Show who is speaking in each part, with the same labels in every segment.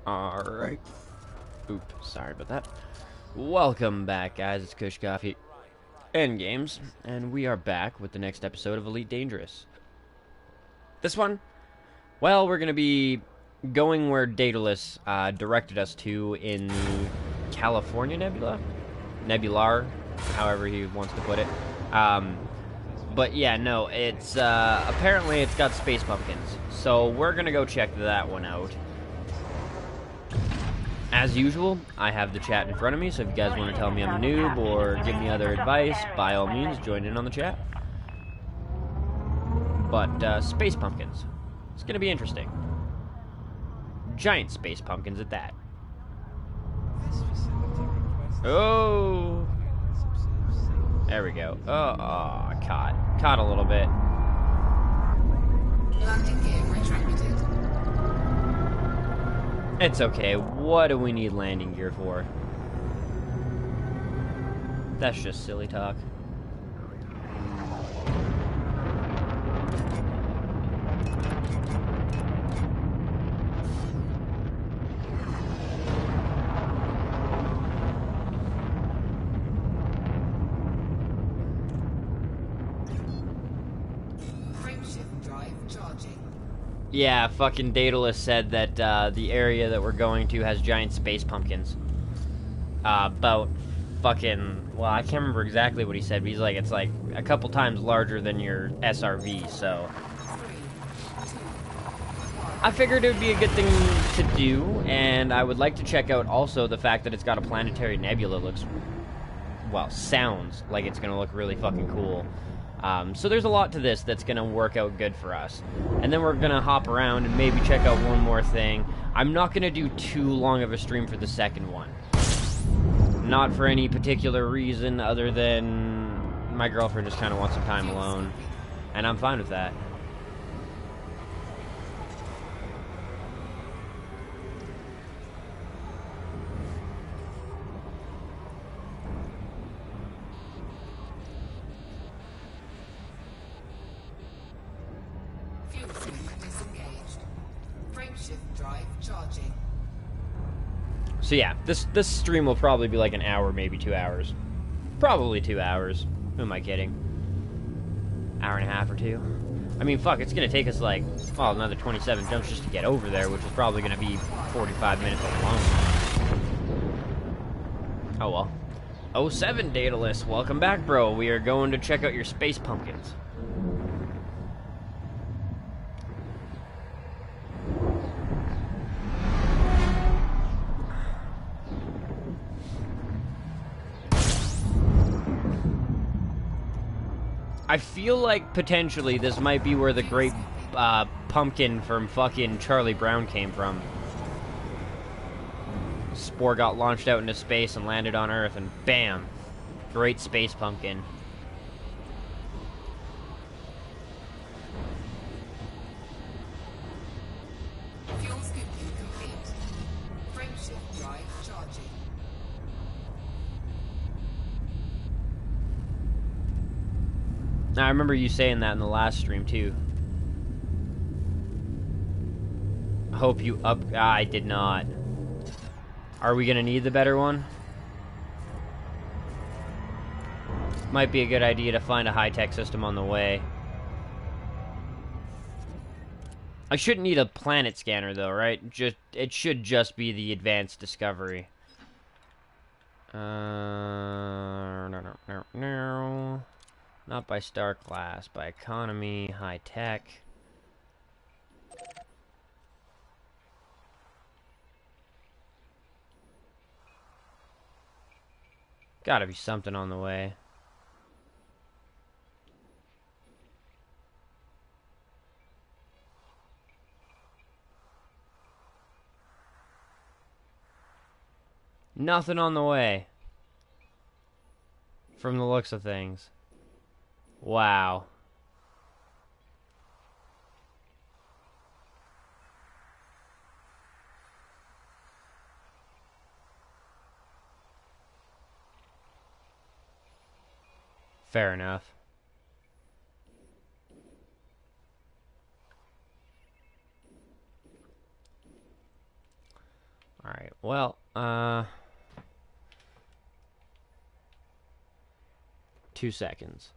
Speaker 1: Alright. Oop, sorry about that. Welcome back, guys. It's Kush Coffee and Games, and we are back with the next episode of Elite Dangerous. This one, well, we're going to be going where Daedalus directed us to in the California Nebula? Nebular, however he wants to put it. But yeah, no, it's, apparently it's got space pumpkins. So we're going to go check that one out. As usual, I have the chat in front of me, so if you guys want to tell me I'm a noob or give me other advice, by all means, join in on the chat. But, space pumpkins. It's going to be interesting. Giant space pumpkins at that. Oh! There we go. Oh, caught. Caught a little bit.
Speaker 2: Landing gear retracted.
Speaker 1: It's okay. What do we need landing gear for? That's just silly talk.
Speaker 2: Frameshift drive charging.
Speaker 1: Yeah, fucking Daedalus said that the area that we're going to has giant space pumpkins. About fucking... Well, I can't remember exactly what he said, but he's like, it's like a couple times larger than your SRV, so... I figured it would be a good thing to do, and I would like to check out also the fact that it's got a planetary nebula. Looks... Well, sounds like it's gonna look really fucking cool. So there's a lot to this that's going to work out good for us. And then we're going to hop around and maybe check out one more thing. I'm not going to do too long of a stream for the second one. Not for any particular reason other than my girlfriend just kind of wants some time alone. And I'm fine with that.
Speaker 2: Fuel sync disengaged. Frameshift drive charging.
Speaker 1: So yeah, this stream will probably be like an hour, maybe 2 hours. Probably 2 hours. Who am I kidding? Hour and a half or two. I mean, fuck, it's gonna take us like, well, another 27 jumps just to get over there, which is probably gonna be 45 minutes alone. Oh well. Oh 07 Daedalus, welcome back, bro. We are going to check out your space pumpkins. I feel like potentially this might be where the great pumpkin from fucking Charlie Brown came from. Spore got launched out into space and landed on Earth, and bam! Great space pumpkin.
Speaker 2: Fuel scooping complete. Frameshift drive charging.
Speaker 1: Now, I remember you saying that in the last stream, too. I hope you up... I did not. Are we gonna need the better one? Might be a good idea to find a high-tech system on the way. I shouldn't need a planet scanner, though, right? It should just be the advanced discovery. No. Not by star class, by economy, high tech. Gotta be something on the way. Nothing on the way. From the looks of things. Wow. Fair enough. Alright, well, 2 seconds.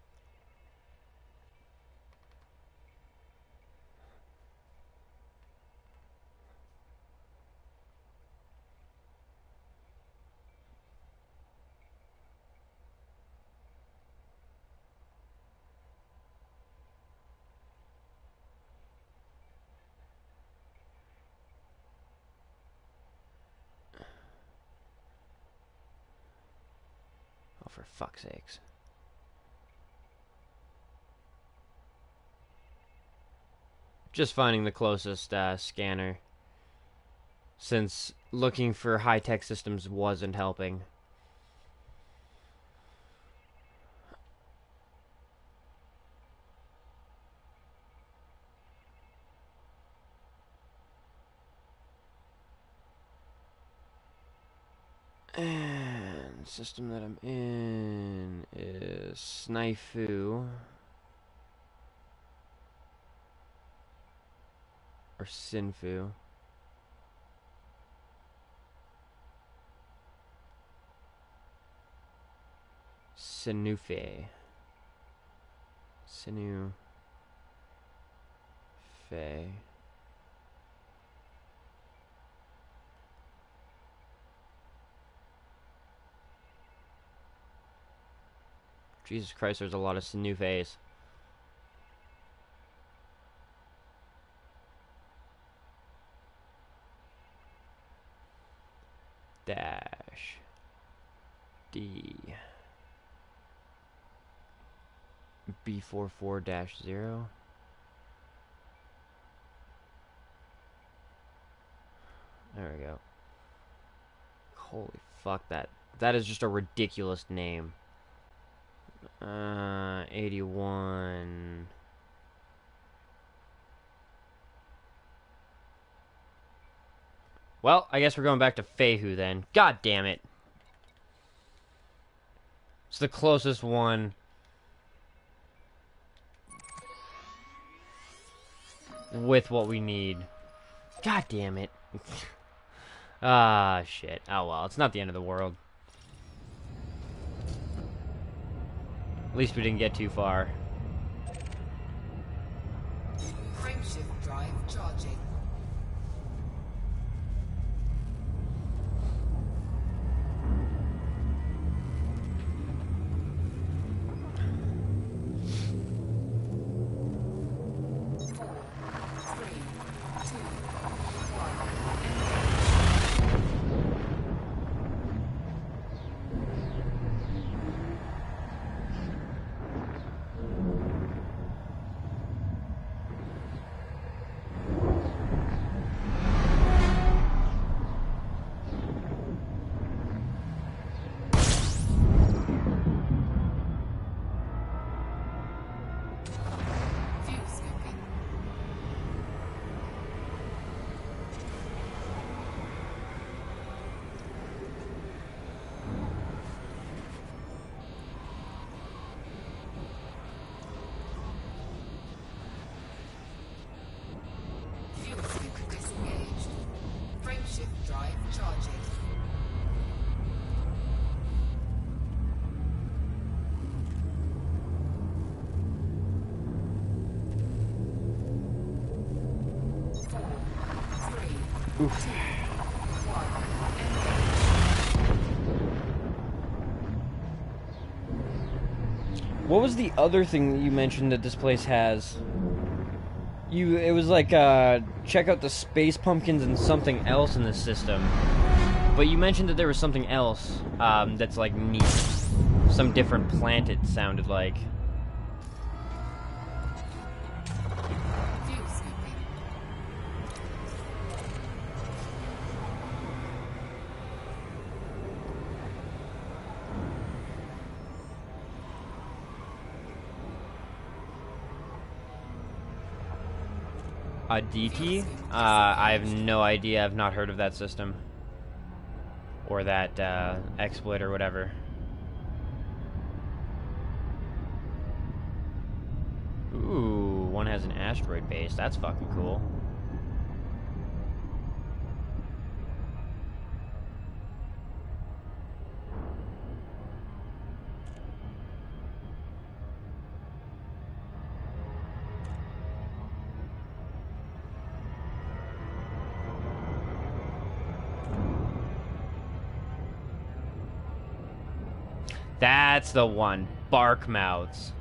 Speaker 1: Oh, for fuck's sakes. Just finding the closest scanner, since looking for high-tech systems wasn't helping. And the system that I'm in is Snifu. Or Sinfu. Sinufe. Sinufe. Jesus Christ, there's a lot of Sinufes. Dash. D. B44-0. There we go. Holy fuck, that is just a ridiculous name. 81. Well, I guess we're going back to Feihu then. God damn it. It's the closest one. With what we need. God damn it. Ah, shit. Oh well, it's not the end of the world. At least we didn't get too far.
Speaker 2: Frameshift drive charging.
Speaker 1: Oof. What was the other thing that you mentioned that this place has? It was like, check out the space pumpkins and something else in the system. But you mentioned that there was something else, that's like neat. Some different plant, it sounded like. Aditi? I have no idea. I've not heard of that system. Or that, exploit or whatever. Ooh, one has an asteroid base. That's fucking cool. That's the one. Bark mouths.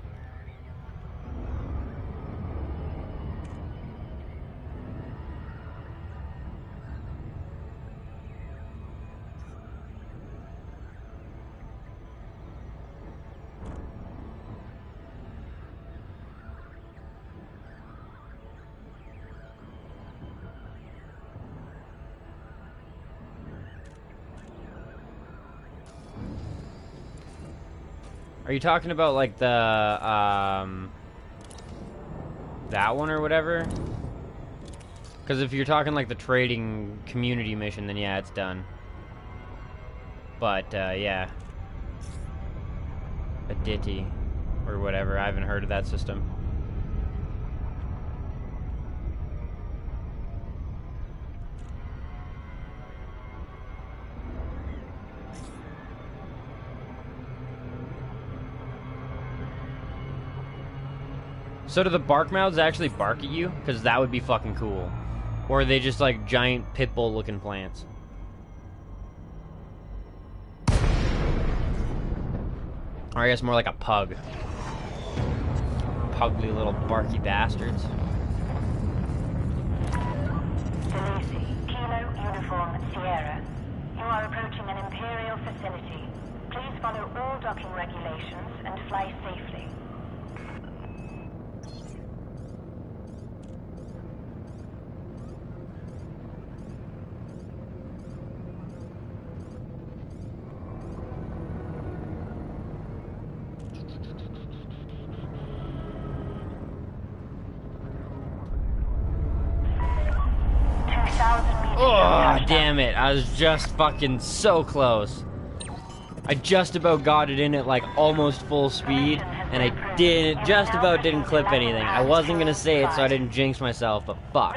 Speaker 1: Are you talking about, like, the, that one or whatever? Because if you're talking, like, the trading community mission, then yeah, it's done. But, yeah. Aditi. Or whatever, I haven't heard of that system. So do the bark mouths actually bark at you? Because that would be fucking cool. Or are they just like giant pit bull looking plants? Or I guess more like a pug. Pugly little barky bastards.
Speaker 3: Delisi, Kilo Uniform Sierra. You are approaching an Imperial facility. Please follow all docking regulations and fly safely.
Speaker 1: Oh, damn it. I was just fucking so close. I just about got it in at like almost full speed, and I just about didn't clip anything. I wasn't gonna say it so I didn't jinx myself, but fuck.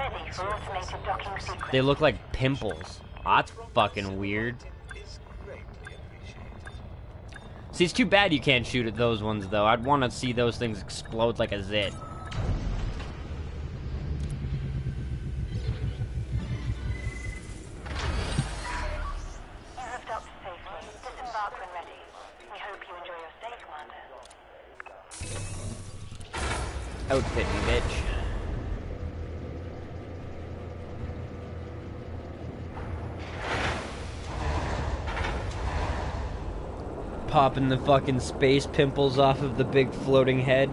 Speaker 1: They look like pimples. Oh, that's fucking weird. See, it's too bad you can't shoot at those ones, though. I'd want to see those things explode like a zit. Outfit me, bitch. Popping the fucking space pimples off of the big floating head.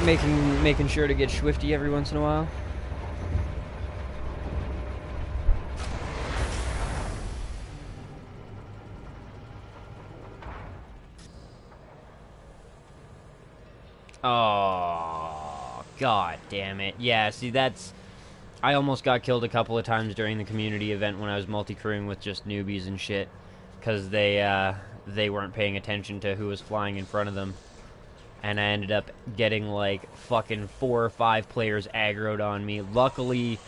Speaker 1: Making sure to get swifty every once in a while. Oh, god damn it. Yeah, see, that's... I almost got killed a couple of times during the community event when I was multi-crewing with just newbies and shit. Because they weren't paying attention to who was flying in front of them. And I ended up getting, like, fucking 4 or 5 players aggroed on me. Luckily,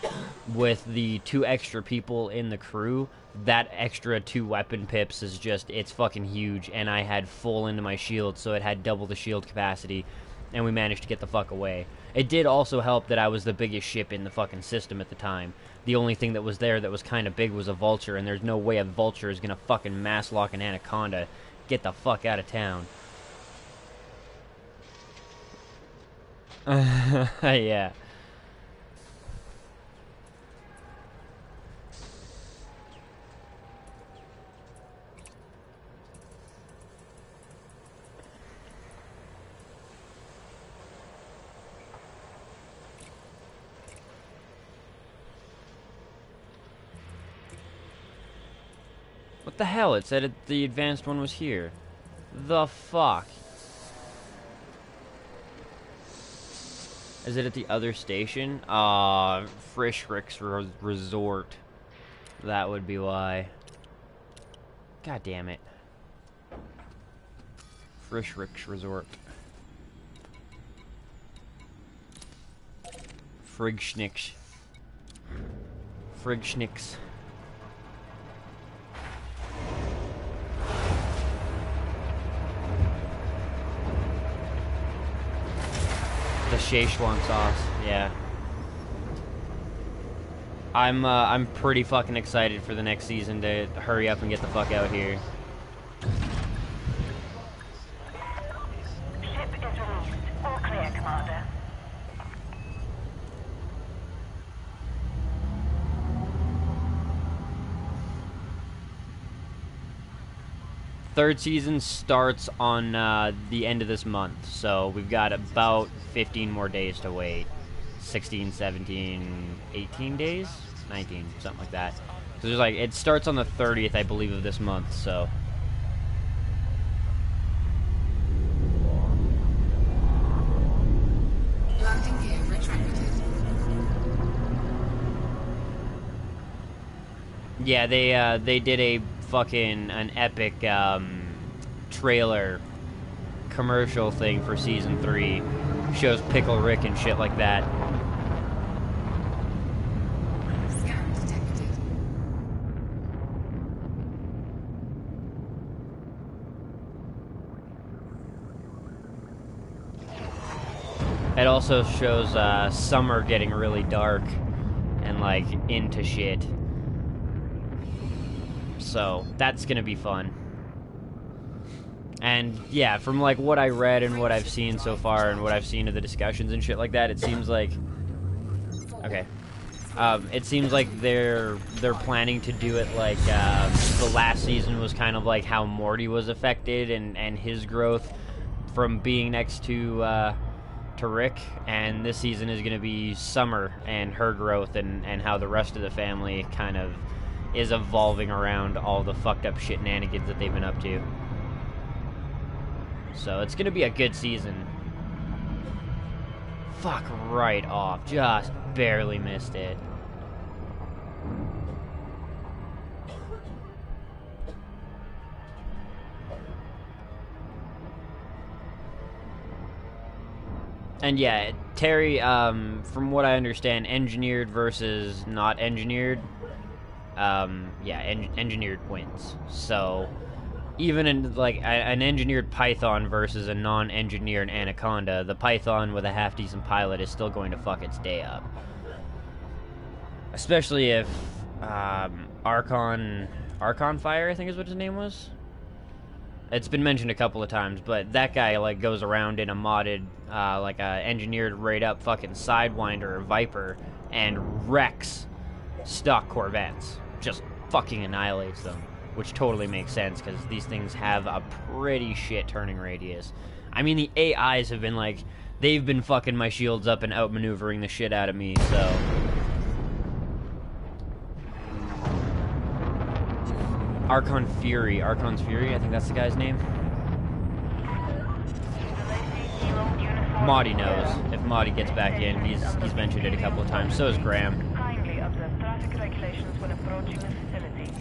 Speaker 1: with the 2 extra people in the crew, that extra 2 weapon pips is just... It's fucking huge. And I had full into my shield, so it had double the shield capacity. And we managed to get the fuck away. It did also help that I was the biggest ship in the fucking system at the time. The only thing that was there that was kind of big was a vulture, and there's no way a vulture is gonna fucking mass lock an anaconda. Get the fuck out of town. Yeah. What the hell? It said the advanced one was here. The fuck? Is it at the other station? Frischrick's Resort. That would be why. God damn it. Frischrick's Resort. Frigschnicks. Frigschnicks. The Szechuan sauce, yeah. I'm pretty fucking excited for the next season to hurry up and get the fuck out here. third season starts on the end of this month, so we've got about 15 more days to wait. 16, 17, 18 days? 19, something like that. So there's like, it starts on the 30th, I believe, of this month, so.
Speaker 2: Landing gear retracted.
Speaker 1: Yeah, they did a fucking, an epic, trailer commercial thing for season 3. Shows Pickle Rick and shit like that.
Speaker 2: Scan detected.
Speaker 1: It also shows summer getting really dark and like into shit. So that's gonna be fun. And yeah, from like what I read and what I've seen so far and what I've seen of the discussions and shit like that, it seems like okay. It seems like they're planning to do it like the last season was kind of like how Morty was affected and his growth from being next to Rick, and this season is going to be Summer and her growth and how the rest of the family kind of is evolving around all the fucked up shenanigans that they've been up to. So it's going to be a good season. Fuck right off. Just barely missed it. And yeah, Terry, from what I understand, engineered versus not engineered, engineered wins. So even in like an engineered Python versus a non-engineered Anaconda, the Python with a half-decent pilot is still going to fuck its day up. Especially if Archon Fire, I think is what his name was. It's been mentioned a couple of times, but that guy like goes around in a modded, like a engineered right up fucking Sidewinder or Viper and wrecks stock Corvettes. Just fucking annihilates them. Which totally makes sense, because these things have a pretty shit turning radius. I mean, the AIs have been like, they've been fucking my shields up and outmaneuvering the shit out of me, so. Archon's Fury, I think that's the guy's name. Maudie knows. If Maudie gets back in, he's mentioned it a couple of times, so is Graham.
Speaker 3: Kindly observe traffic regulations when approaching the facility.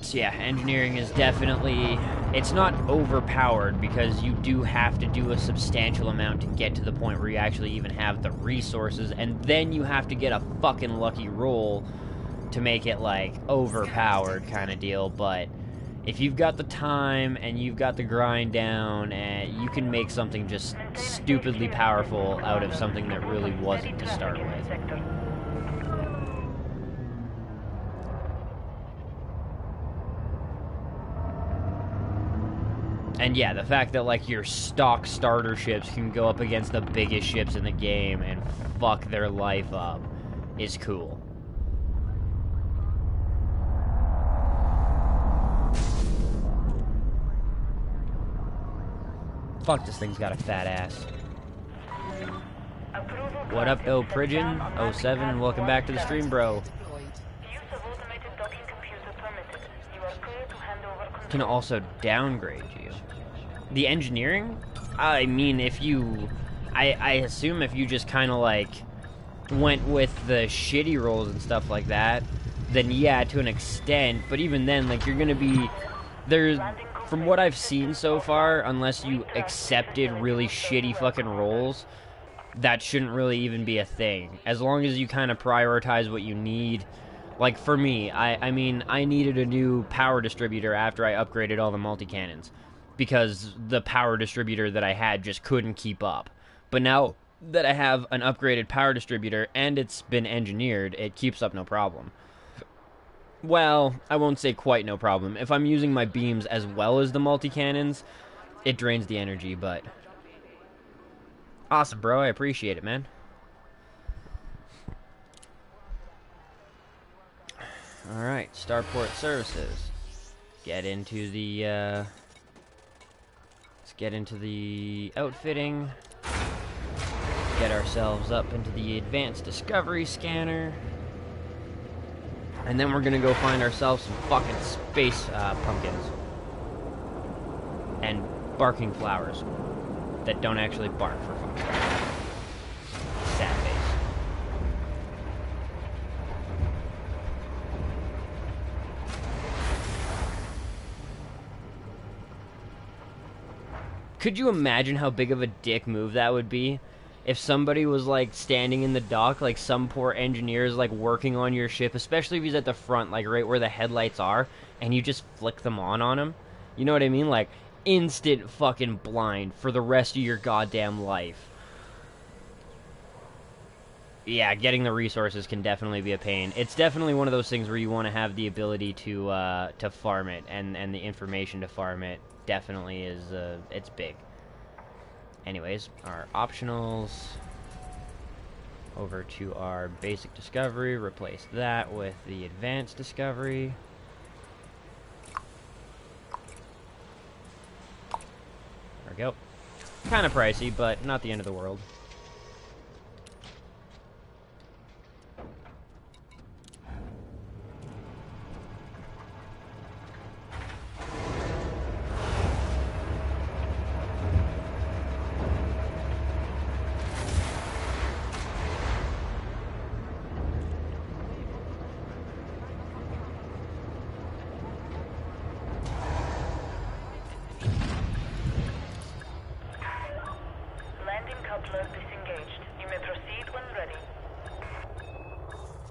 Speaker 1: So yeah, engineering is definitely, it's not overpowered because you do have to do a substantial amount to get to the point where you actually even have the resources, and then you have to get a fucking lucky roll to make it like overpowered kind of deal. But if you've got the time and you've got the grind down, and you can make something just stupidly powerful out of something that really wasn't to start with. And yeah, the fact that like your stock starter ships can go up against the biggest ships in the game and fuck their life up is cool. Fuck, this thing's got a fat ass. What up, though, Pridgeon? 07, welcome back to the stream, bro. Can also downgrade you. The engineering? I mean, if you... I assume if you just kind of, like, went with the shitty rolls and stuff like that, then yeah, to an extent, but even then, like, you're gonna be... There's... From what I've seen so far, unless you accepted really shitty fucking rolls, that shouldn't really even be a thing. As long as you kind of prioritize what you need. Like, for me, I mean, I needed a new power distributor after I upgraded all the multi-cannons, because the power distributor that I had just couldn't keep up. But now that I have an upgraded power distributor, and it's been engineered, it keeps up no problem. Well, I won't say quite no problem. If I'm using my beams as well as the multi-cannons, it drains the energy, but... Awesome, bro. I appreciate it, man. Alright, Starport Services. get into the, let's get into the outfitting. Get ourselves up into the advanced discovery scanner. And then we're gonna go find ourselves some fucking space pumpkins. And barking flowers that don't actually bark for fucking sad face. Could you imagine how big of a dick move that would be? If somebody was, like, standing in the dock, like, some poor engineer is, like, working on your ship, especially if he's at the front, like, right where the headlights are, and you just flick them on him. You know what I mean? Like, instant fucking blind for the rest of your goddamn life. Yeah, getting the resources can definitely be a pain. It's definitely one of those things where you want to have the ability to farm it, and the information to farm it definitely is, it's big. Anyways, our optionals, over to our basic discovery, replace that with the advanced discovery. There we go. Kind of pricey, but not the end of the world.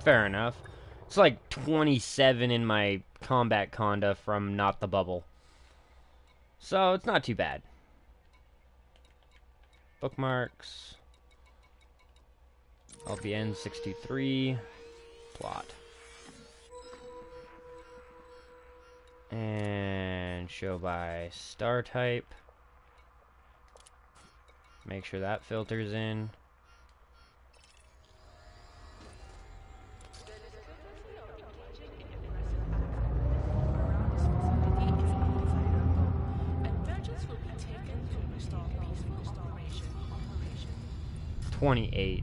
Speaker 1: Fair enough. It's like 27 in my combat conda from not the bubble. So it's not too bad. Bookmarks. LPN 623. Plot. And show by star type. Make sure that filters in. $28.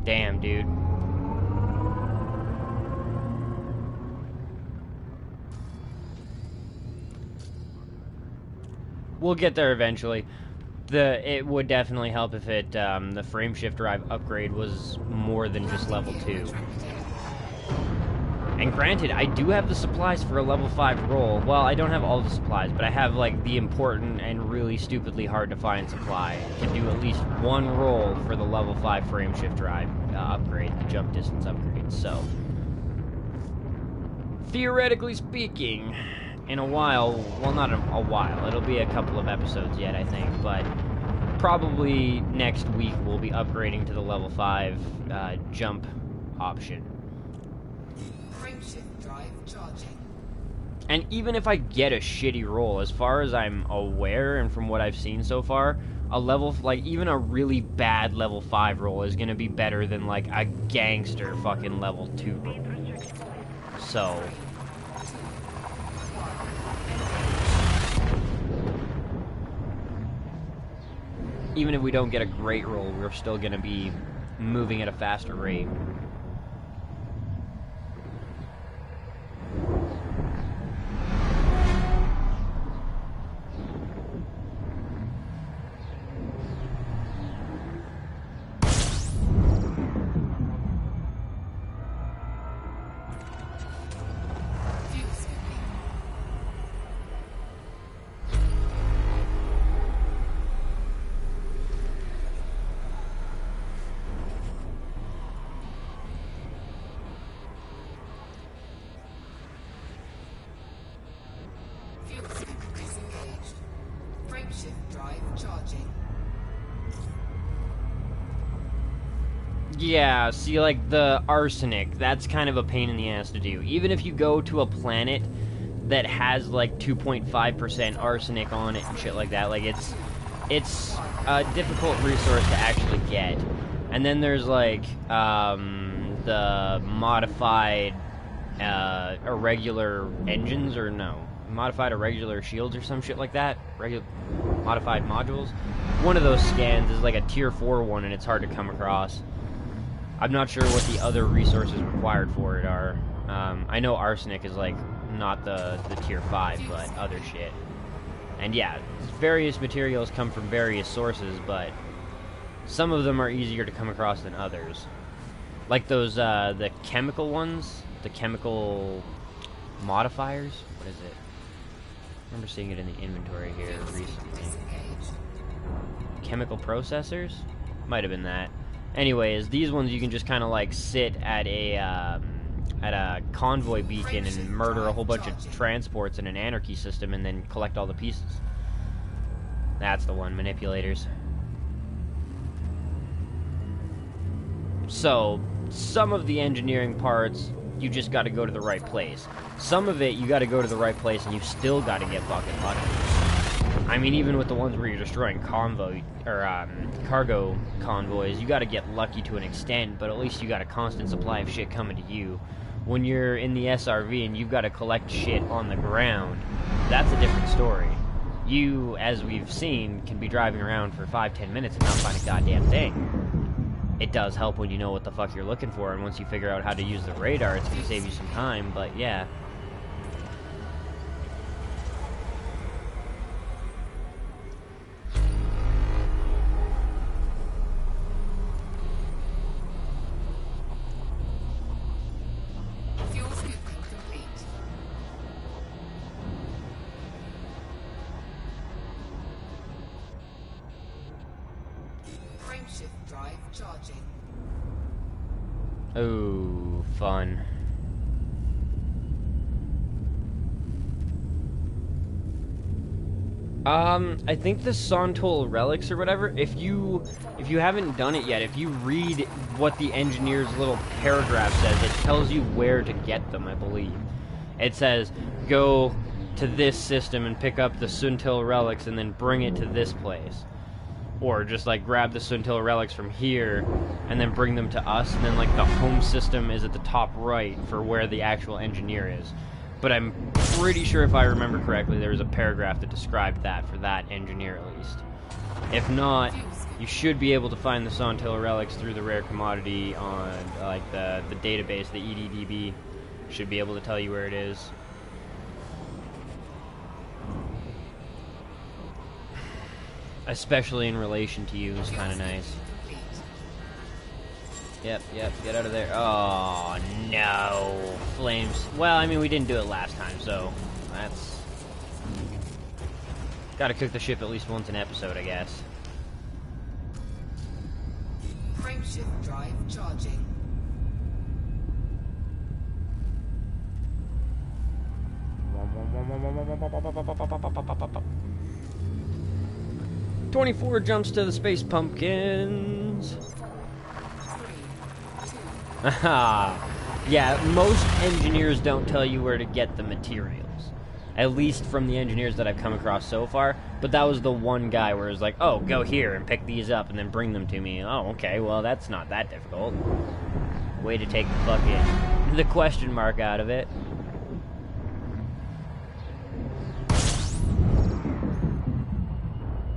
Speaker 1: Damn, dude. We'll get there eventually. It would definitely help if the frameshift drive upgrade was more than just level 2. And granted, I do have the supplies for a level 5 roll. Well, I don't have all the supplies, but I have, like, the important and really stupidly hard to find supply to do at least one roll for the level 5 frameshift drive upgrade, the jump distance upgrade. So, theoretically speaking, in a while, well, not a while, it'll be a couple of episodes yet, I think, but probably next week we'll be upgrading to the level 5 jump option.
Speaker 2: Frameshift drive charging.
Speaker 1: And even if I get a shitty roll, as far as I'm aware and from what I've seen so far, a level, like, even a really bad level 5 roll is gonna be better than, like, a gangster fucking level 2 roll. So, even if we don't get a great roll, we're still gonna be moving at a faster rate. Yeah, see, like, the arsenic, that's kind of a pain in the ass to do. Even if you go to a planet that has, like, 2.5% arsenic on it and shit like that, like, it's it's a difficult resource to actually get. And then there's like the modified irregular engines, or no, modified irregular shields or some shit like that. Modified modules. One of those scans is like a tier 4 one, and it's hard to come across. I'm not sure what the other resources required for it are. I know arsenic is like not the tier 5, but other shit. And yeah, various materials come from various sources, but some of them are easier to come across than others. Like those, the chemical ones, the chemical modifiers. What is it? I remember seeing it in the inventory here recently. Chemical processors? Might have been that. Anyways, these ones you can just kind of like sit at a convoy beacon and murder a whole bunch of transports in an anarchy system and then collect all the pieces. That's the one, manipulators. So, some of the engineering parts, you just gotta go to the right place. Some of it, you gotta go to the right place and you still gotta get fucking lucky. I mean, even with the ones where you're destroying convoy, or cargo convoys, you gotta get lucky to an extent, but at least you got a constant supply of shit coming to you. When you're in the SRV and you've got to collect shit on the ground, that's a different story. You, as we've seen, can be driving around for 5-10 minutes and not find a goddamn thing. It does help when you know what the fuck you're looking for, and once you figure out how to use the radar, it's going to save you some time, but yeah. Oh, fun. I think the Sontol relics or whatever, if you haven't done it yet, if you read what the engineer's little paragraph says, it tells you where to get them, I believe. It says, go to this system and pick up the Sontol relics and then bring it to this place. Or just like grab the Sontol relics from here and then bring them to us, and then like the home system is at the top right for where the actual engineer is. But I'm pretty sure, if I remember correctly, there was a paragraph that described that for that engineer at least. If not, you should be able to find the Sontol relics through the rare commodity on like the database, the EDDB should be able to tell you where it is. Especially in relation to you is kind of nice. Yep, get out of there. Oh, no. Flames. Well, I mean, we didn't do it last time, so that's... Gotta cook the ship at least once an episode, I guess.
Speaker 2: Frameshift drive charging.
Speaker 1: "24 jumps to the space pumpkins." Haha. Yeah, most engineers don't tell you where to get the materials. At least from the engineers that I've come across so far. But that was the one guy where it was like, oh, go here and pick these up and then bring them to me. Oh, okay, well, that's not that difficult. Way to take the fucking... the question mark out of it.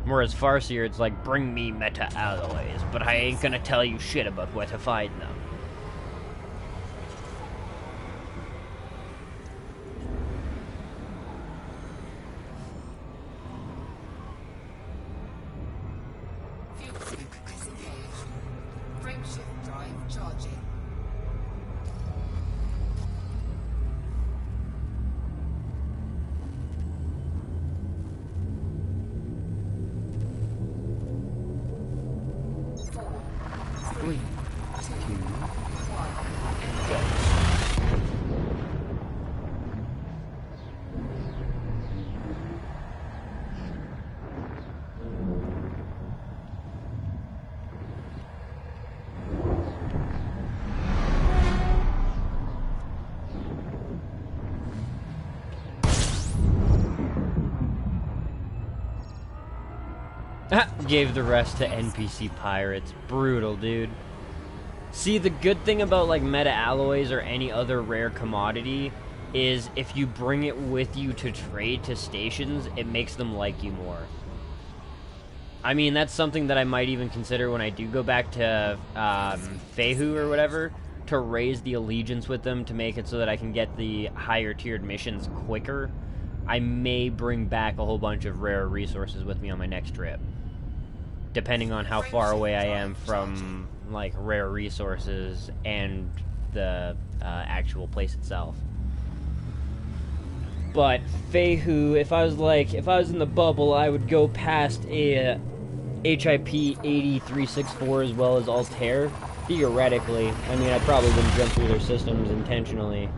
Speaker 1: Whereas Farseer, it's like, bring me meta-alloys, but I ain't gonna tell you shit about where to find them.
Speaker 2: Fuel sync disengaged. Frameshift drive charging.
Speaker 1: Three, two, go. Gave the rest to NPC pirates. Brutal, dude. See, the good thing about, like, meta alloys or any other rare commodity is if you bring it with you to trade to stations, it makes them like you more. I mean, that's something that I might even consider when I do go back to Fehu or whatever, to raise the allegiance with them to make it so that I can get the higher tiered missions quicker. I may bring back a whole bunch of rare resources with me on my next trip, depending on how far away I am from, like, rare resources and the actual place itself. But Fehu, if I was in the bubble, I would go past a HIP 8364 as well as Altair. Theoretically, I mean, I probably wouldn't jump through their systems intentionally,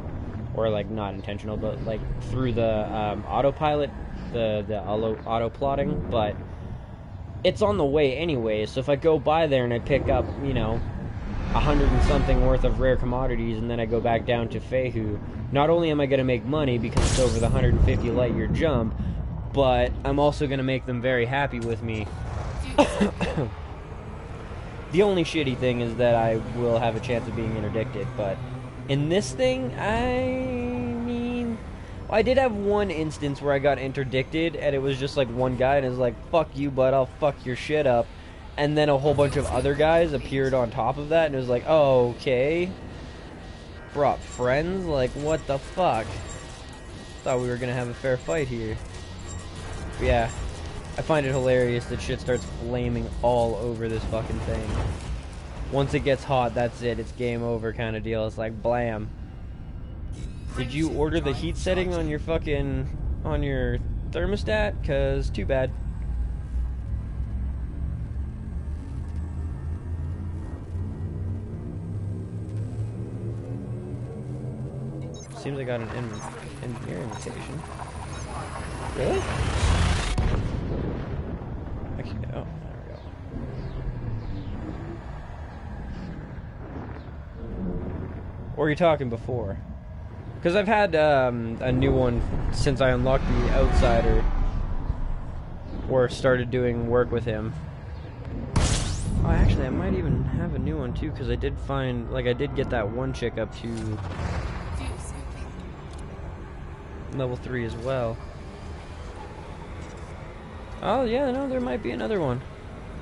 Speaker 1: or like not intentional, but like through the autopilot, the auto plotting. But it's on the way anyway. So if I go by there and I pick up, you know, 100 and something worth of rare commodities, and then I go back down to Fehu, not only am I going to make money because it's over the 150 light year jump, but I'm also going to make them very happy with me. The only shitty thing is that I will have a chance of being interdicted, but in this thing, I mean, I did have one instance where I got interdicted, and it was just like one guy, and it was like, fuck you, bud, I'll fuck your shit up. And then a whole bunch of other guys appeared on top of that, and it was like, oh, okay. Brought friends? Like, what the fuck? Thought we were gonna have a fair fight here. But yeah, I find it hilarious that shit starts flaming all over this fucking thing. Once it gets hot, that's it. It's game over kind of deal. It's like, blam. Did you order the heat setting on your fucking, on your thermostat? 'Cause too bad. Seems I got an engineer invitation. Really? Actually, oh, there we go. Or you're talking before? Because I've had a new one since I unlocked the Outsider, or started doing work with him. Oh, actually, I might even have a new one too, because I did find, like, I did get that one chick up to level 3 as well. Oh, yeah, no, there might be another one.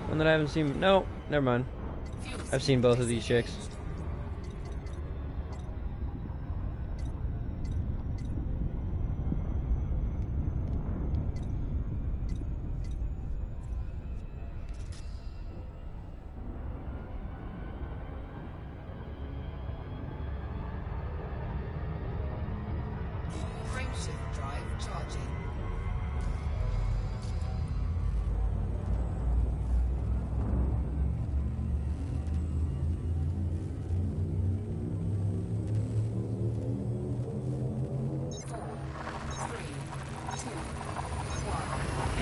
Speaker 1: One that I haven't seen. No, never mind. I've seen both of these chicks.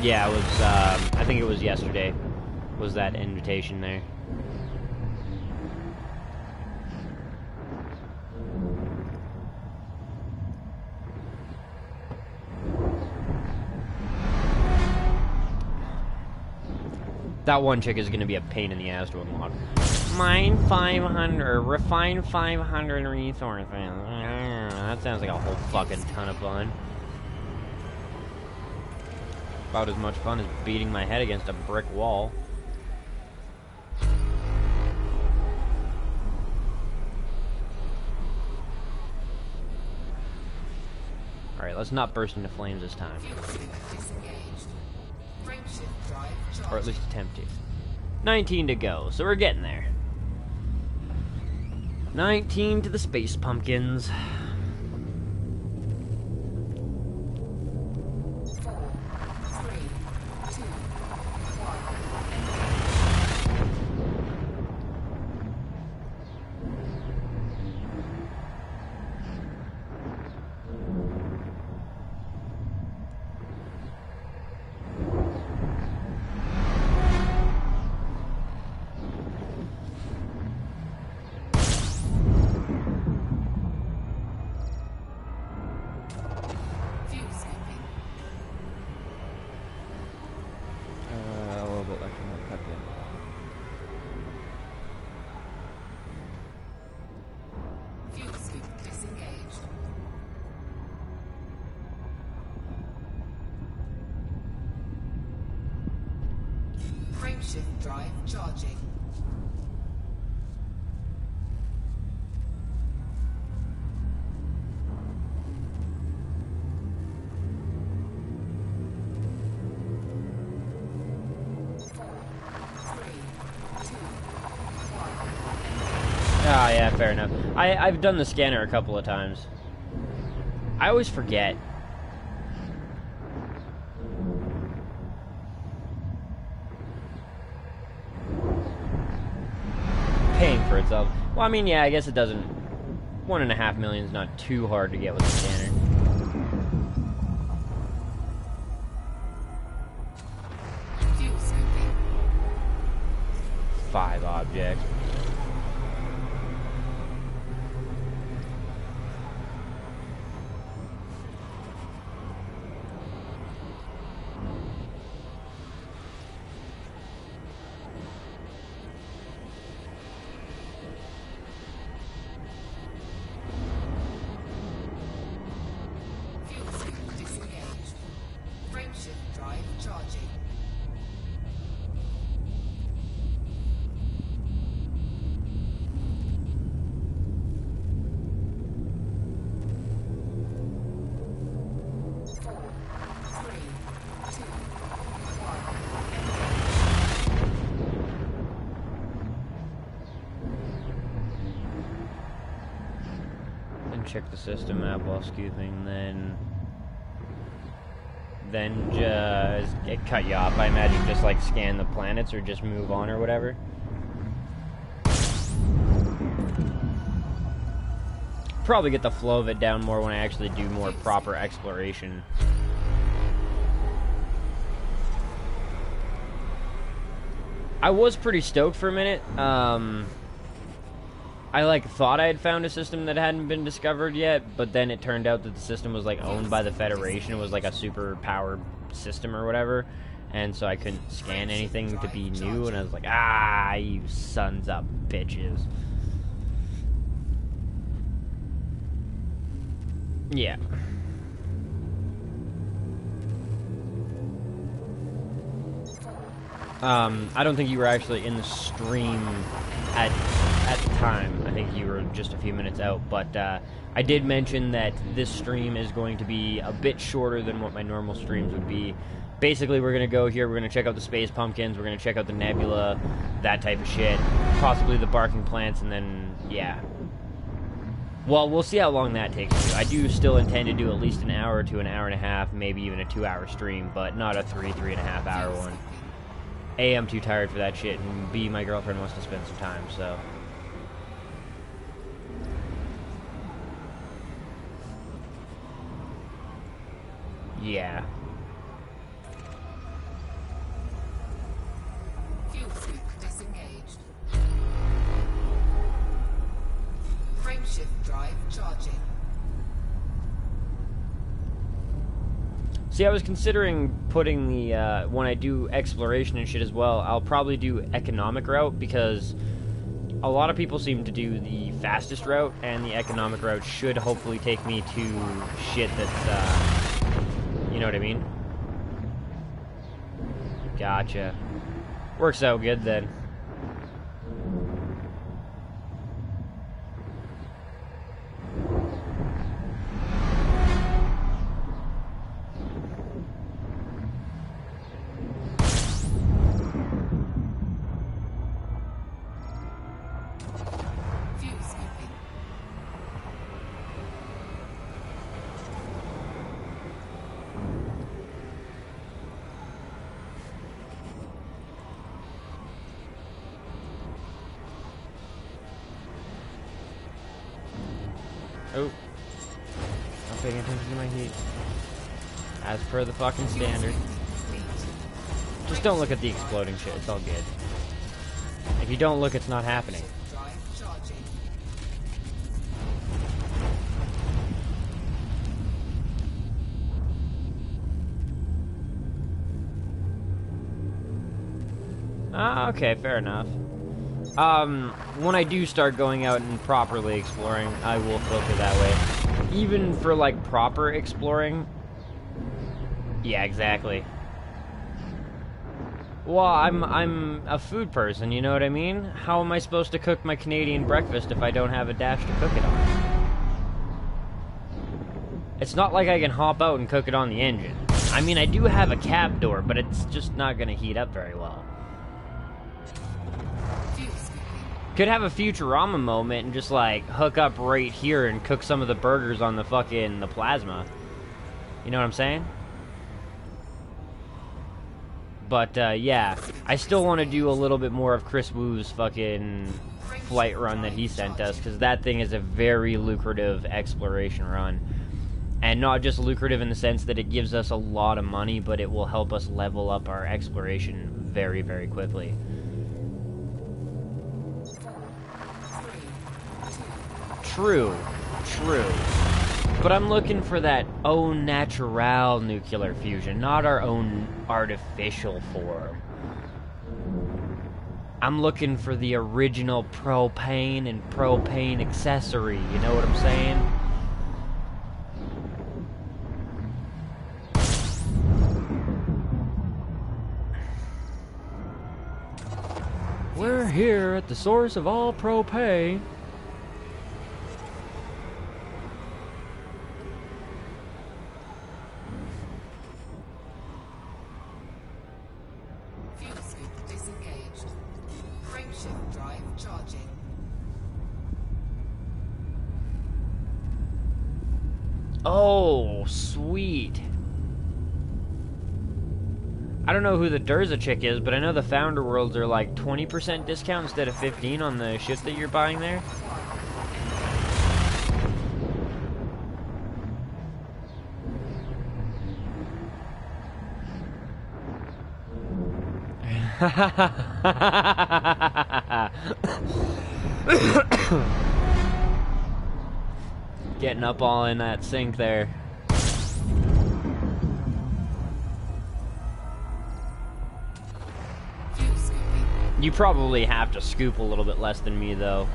Speaker 1: Yeah, it was, I think it was yesterday, was that invitation there. That one chick is going to be a pain in the ass to unlock. Mine 500, or refine 500 resources. That sounds like a whole fucking ton of fun. About as much fun as beating my head against a brick wall. Alright, let's not burst into flames this time. Or at least attempt to. 19 to go, so we're getting there. 19 to the space pumpkins.
Speaker 2: Frameshift drive charging.
Speaker 1: Ah, yeah, fair enough. I've done the scanner a couple of times. I always forget. Paying for itself. Well, I mean, yeah, I guess it doesn't... 1.5 million is not too hard to get with the scanner.
Speaker 2: Fuel scooping.
Speaker 1: 5 objects.
Speaker 2: Fuel scoop disengaged. Frameshift drive charging. Four, three, two, one.
Speaker 1: Then check the system map while scooping, then just... It cut you off. I imagine just like scan the planets or just move on or whatever. Probably get the flow of it down more when I actually do more proper exploration. I was pretty stoked for a minute. I like thought I had found a system that hadn't been discovered yet, but then it turned out that the system was like owned by the Federation. It was like a super powered system or whatever, and so I couldn't scan anything to be new, and I was like, ah, you sons of bitches. Yeah. I don't think you were actually in the stream at the time. I think you were just a few minutes out, but I did mention that this stream is going to be a bit shorter than what my normal streams would be. Basically, we're going to go here, we're going to check out the space pumpkins, we're going to check out the nebula, that type of shit, possibly the barking plants, and then, yeah. Well, we'll see how long that takes you. I do still intend to do at least an hour to an hour and a half, maybe even a 2-hour stream, but not a 3.5 hour one. A, I'm too tired for that shit, and B, my girlfriend wants to spend some time, so... Yeah.
Speaker 2: Fuel scoop disengaged. Frameshift drive charging.
Speaker 1: See, I was considering putting the, when I do exploration and shit as well, I'll probably do economic route, because a lot of people seem to do the fastest route, and the economic route should hopefully take me to shit that's, you know what I mean? Gotcha. Works out good then.
Speaker 2: Fuel scooping.
Speaker 1: Oh. Not paying attention to my heat. As per the fucking standard. Just don't look at the exploding shit, it's all good. If you don't look, it's not happening.
Speaker 2: Drive charging.
Speaker 1: Ah, okay, fair enough. When I do start going out and properly exploring, I will filter that way. Even for, like, proper exploring... Yeah, exactly. Well, I'm a food person, you know what I mean? How am I supposed to cook my Canadian breakfast if I don't have a dash to cook it on? It's not like I can hop out and cook it on the engine. I mean, I do have a cab door, but it's just not gonna heat up very well. Could have a Futurama moment and just, like, hook up right here and cook some of the burgers on the plasma. You know what I'm saying? But, yeah, I still want to do a little bit more of Chris Wu's fucking flight run that he sent us, because that thing is a very lucrative exploration run. And not just lucrative in the sense that it gives us a lot of money, but it will help us level up our exploration very, very quickly. True, true. But I'm looking for that au natural nuclear fusion, not our own artificial form. I'm looking for the original propane and propane accessory, you know what I'm saying? We're here at the source of all propane. Oh, sweet. I don't know who the Durza chick is, but I know the Founder Worlds are like 20% discount instead of 15 on the shit that you're buying there. Getting up all in that sink there. You probably have to scoop a little bit less than me, though.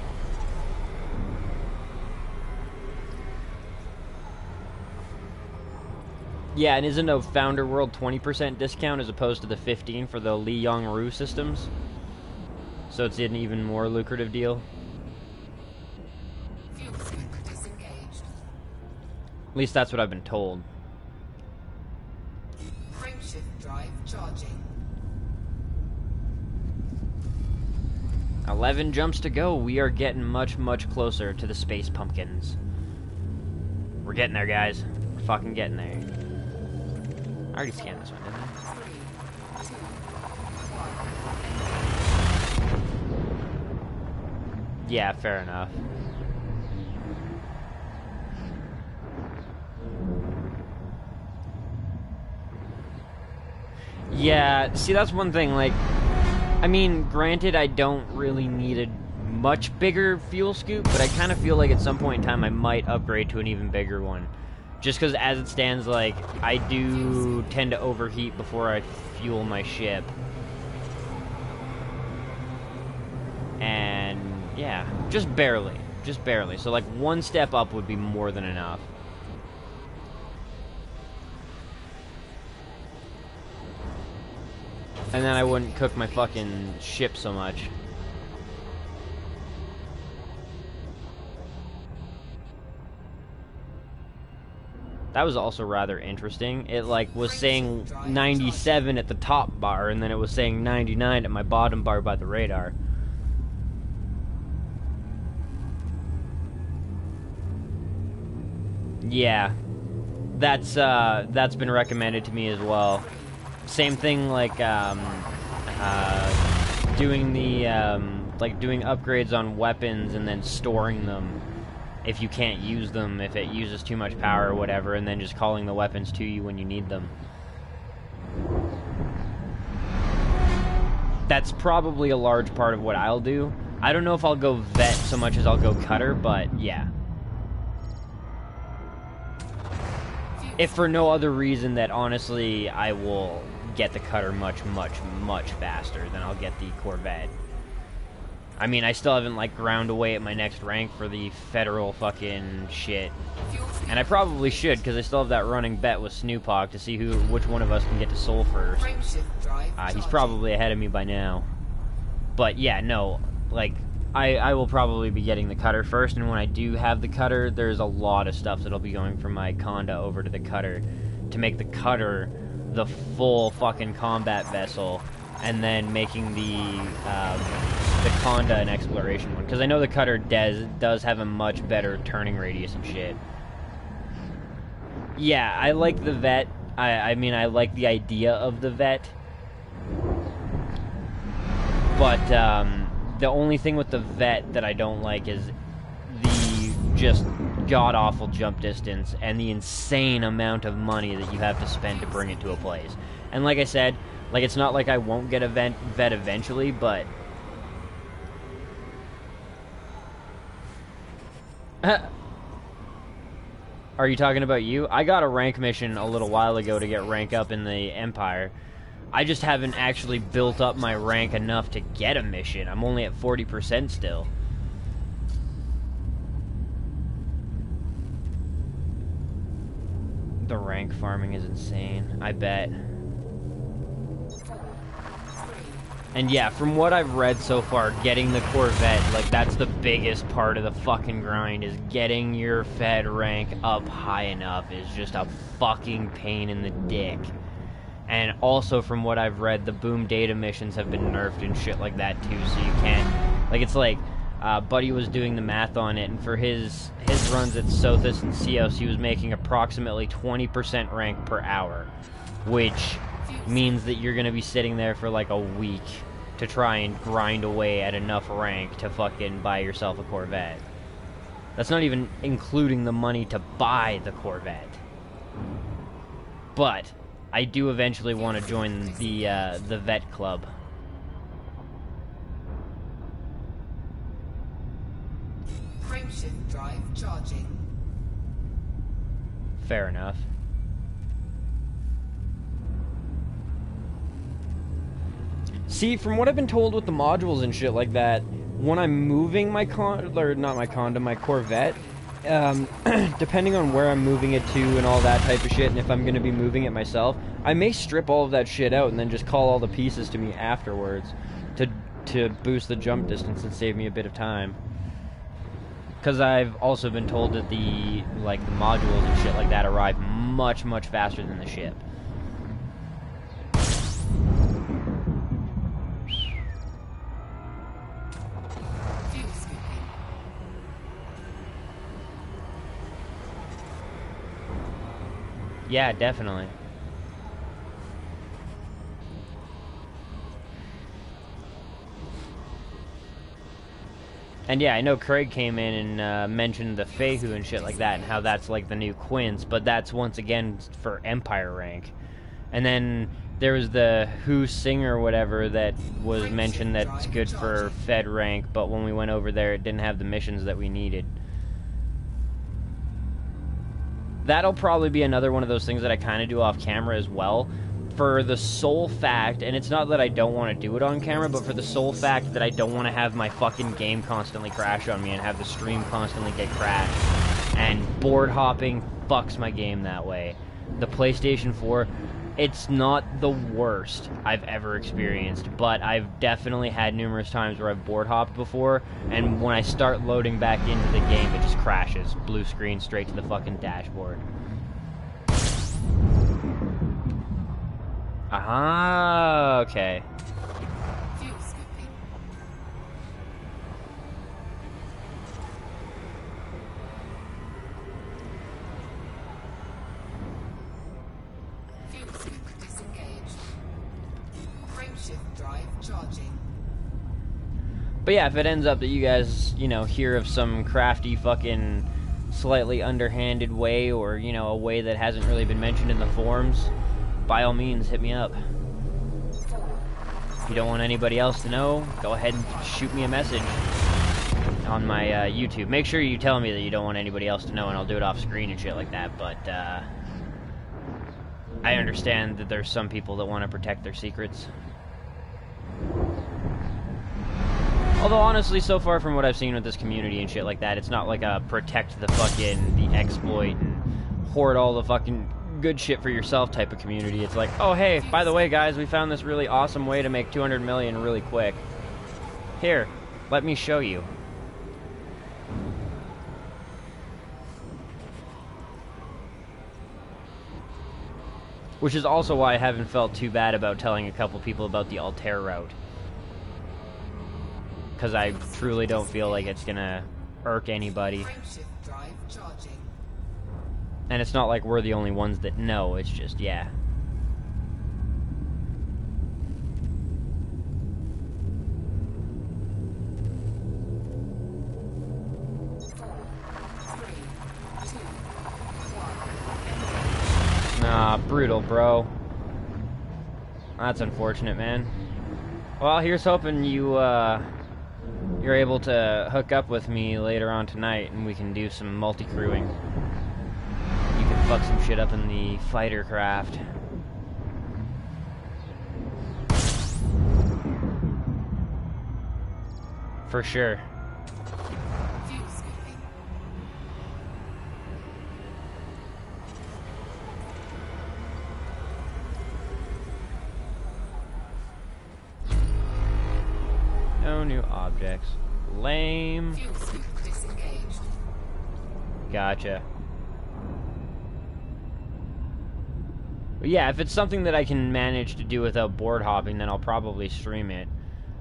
Speaker 1: Yeah, and isn't a Founder World 20% discount as opposed to the 15 for the Li Yong-Ru systems? So it's an even more lucrative deal? At least that's what I've been told.
Speaker 2: Frameshift drive charging.
Speaker 1: 11 jumps to go. We are getting much, much closer to the space pumpkins. We're getting there, guys. We're fucking getting there. I already scanned this one, didn't I? Yeah, fair enough. Yeah, see, that's one thing, like, I mean, granted, I don't really need a much bigger fuel scoop, but I kind of feel like at some point in time I might upgrade to an even bigger one. Just because as it stands, like, I do tend to overheat before I fuel my ship. And, yeah, just barely. Just barely. So, like, one step up would be more than enough. And then I wouldn't cook my fucking ship so much. That was also rather interesting. It, like, was saying 97 at the top bar, and then it was saying 99 at my bottom bar by the radar. Yeah. That's been recommended to me as well. Same thing, like, doing the, like, doing upgrades on weapons and then storing them if you can't use them, if it uses too much power or whatever, and then just calling the weapons to you when you need them. That's probably a large part of what I'll do. I don't know if I'll go vet so much as I'll go cutter, but yeah. If for no other reason that, honestly, I will get the cutter much, much, much faster than I'll get the Corvette. I mean, I still haven't, like, ground away at my next rank for the federal fucking shit. And I probably should, because I still have that running bet with Snoopog to see which one of us can get to Soul first. He's probably ahead of me by now. But, yeah, no, like, I will probably be getting the cutter first, and when I do have the cutter, there's a lot of stuff that'll be going from my Conda over to the cutter to make the cutter the full fucking combat vessel, and then making the Conda an exploration one. Because I know the cutter does have a much better turning radius and shit. Yeah, I like the vet. I mean, I like the idea of the vet. But, the only thing with the vet that I don't like is the just god-awful jump distance and the insane amount of money that you have to spend to bring it to a place. And like I said, like, it's not like I won't get a vet eventually, but... Are you talking about you? I got a rank mission a little while ago to get rank up in the Empire. I just haven't actually built up my rank enough to get a mission. I'm only at 40% still. The rank farming is insane, I bet. And yeah, from what I've read so far, getting the Corvette, like, that's the biggest part of the fucking grind, is getting your Fed rank up high enough is just a fucking pain in the dick. And also, from what I've read, the boom data missions have been nerfed and shit like that too, so you can't... Like, it's like, Buddy was doing the math on it, and for his runs at Sothis and Seos, he was making approximately 20% rank per hour, which means that you're gonna be sitting there for like a week to try and grind away at enough rank to fucking buy yourself a Corvette. That's not even including the money to buy the Corvette. But I do eventually want to join the vet club.
Speaker 2: Frameshift drive charging.
Speaker 1: Fair enough. See, from what I've been told with the modules and shit like that, when I'm moving my my Corvette, depending on where I'm moving it to and all that type of shit, and if I'm going to be moving it myself, I may strip all of that shit out and then just call all the pieces to me afterwards to boost the jump distance and save me a bit of time. Because I've also been told that the modules and shit like that arrive much, much faster than the ship. Yeah, definitely. And yeah, I know Craig came in and mentioned the Fehu and shit like that, and how that's like the new Quince, but that's once again for Empire rank. And then there was the Who Singer or whatever that was mentioned that's good for Fed rank, but when we went over there it didn't have the missions that we needed. That'll probably be another one of those things that I kind of do off camera as well, for the sole fact, and it's not that I don't want to do it on camera, but for the sole fact that I don't want to have my fucking game constantly crash on me and have the stream constantly get crashed. And board hopping fucks my game that way. The PlayStation 4, it's not the worst I've ever experienced, but I've definitely had numerous times where I've board hopped before, and when I start loading back into the game, it just crashes. Blue screen straight to the fucking dashboard. Ah, okay.
Speaker 2: Fuel skipping. Fuel skip disengaged. Frameshift drive charging.
Speaker 1: But yeah, if it ends up that you guys, you know, hear of some crafty fucking slightly underhanded way, or, you know, a way that hasn't really been mentioned in the forums, by all means, hit me up. If you don't want anybody else to know, go ahead and shoot me a message on my YouTube. Make sure you tell me that you don't want anybody else to know, and I'll do it off screen and shit like that, but I understand that there's some people that want to protect their secrets. Although, honestly, so far from what I've seen with this community and shit like that, it's not like a protect the exploit and hoard all the fucking good shit for yourself type of community. It's like, oh, hey, by the way, guys, we found this really awesome way to make 200 million really quick. Here, let me show you. Which is also why I haven't felt too bad about telling a couple people about the Altair route. Because I truly don't feel like it's gonna irk anybody. And it's not like we're the only ones that know, it's just, yeah. Nah, brutal, bro. That's unfortunate, man. Well, here's hoping you're able to hook up with me later on tonight and we can do some multi-crewing. You can fuck some shit up in the fighter craft. For sure. No new objects. Lame. Gotcha. But yeah, if it's something that I can manage to do without board hopping, then I'll probably stream it.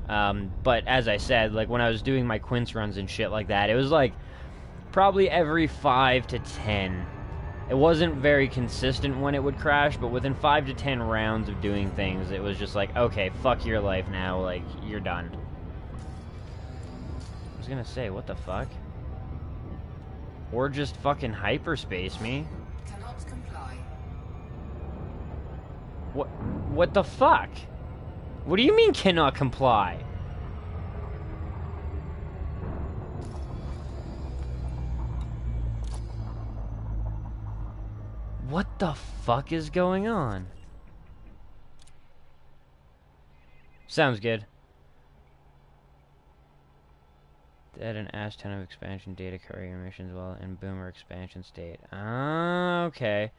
Speaker 1: But as I said, like when I was doing my quince runs and shit like that, it was like probably every 5 to 10. It wasn't very consistent when it would crash, but within 5 to 10 rounds of doing things, it was just like, okay, fuck your life now, like, you're done. I was gonna say, what the fuck? Or just fucking hyperspace me.
Speaker 2: Cannot comply.
Speaker 1: What the fuck? What do you mean cannot comply? What the fuck is going on? Sounds good. Add an ass ton of expansion data courier missions while in boomer expansion state. Ah, okay.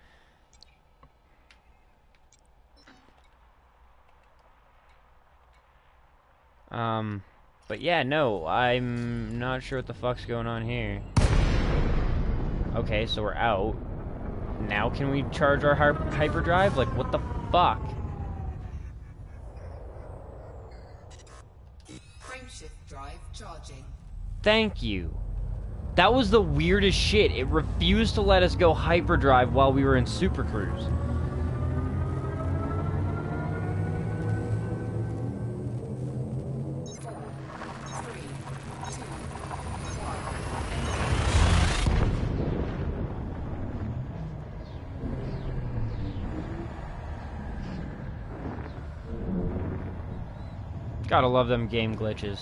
Speaker 1: But yeah, no, I'm not sure what the fuck's going on here. Okay, so we're out. Now can we charge our hyperdrive? Like, what the fuck?
Speaker 2: Frameshift drive charging.
Speaker 1: Thank you. That was the weirdest shit. It refused to let us go hyperdrive while we were in Super Cruise. Gotta love them game glitches.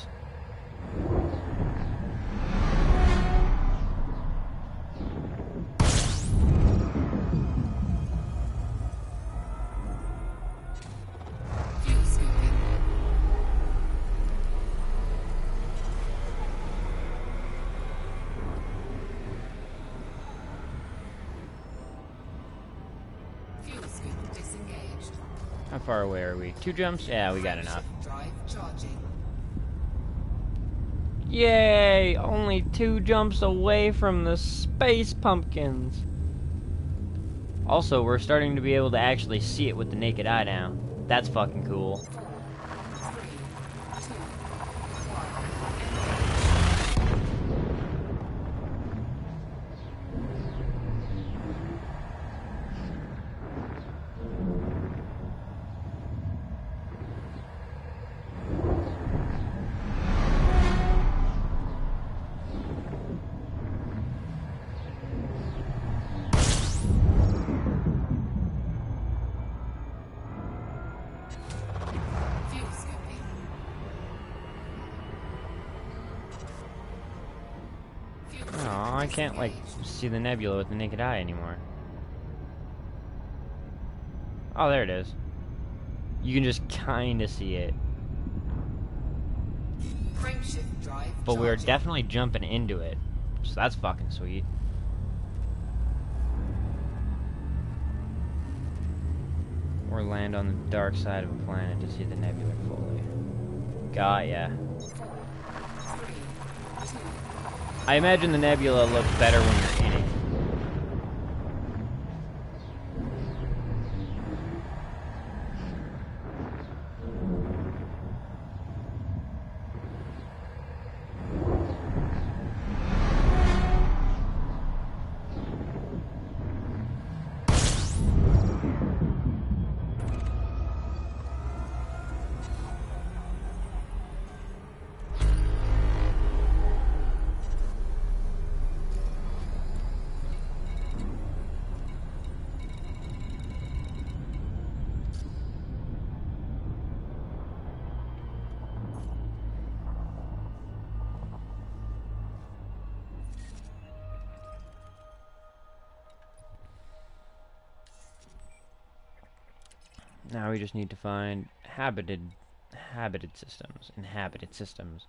Speaker 1: How far away are we? 2 jumps? Yeah, we got enough. Yay! Only 2 jumps away from the space pumpkins. Also, we're starting to be able to actually see it with the naked eye now. That's fucking cool. Oh, I can't, like, see the nebula with the naked eye anymore. Oh, there it is. You can just kinda see it.
Speaker 2: Frameshift drive
Speaker 1: But we were
Speaker 2: charging.
Speaker 1: definitely jumping into it. So that's fucking sweet. Or land on the dark side of a planet to see the nebula fully. Got ya.
Speaker 2: 4, 3, 2.
Speaker 1: I imagine the nebula looks better when you're in it. Now we just need to find inhabited systems.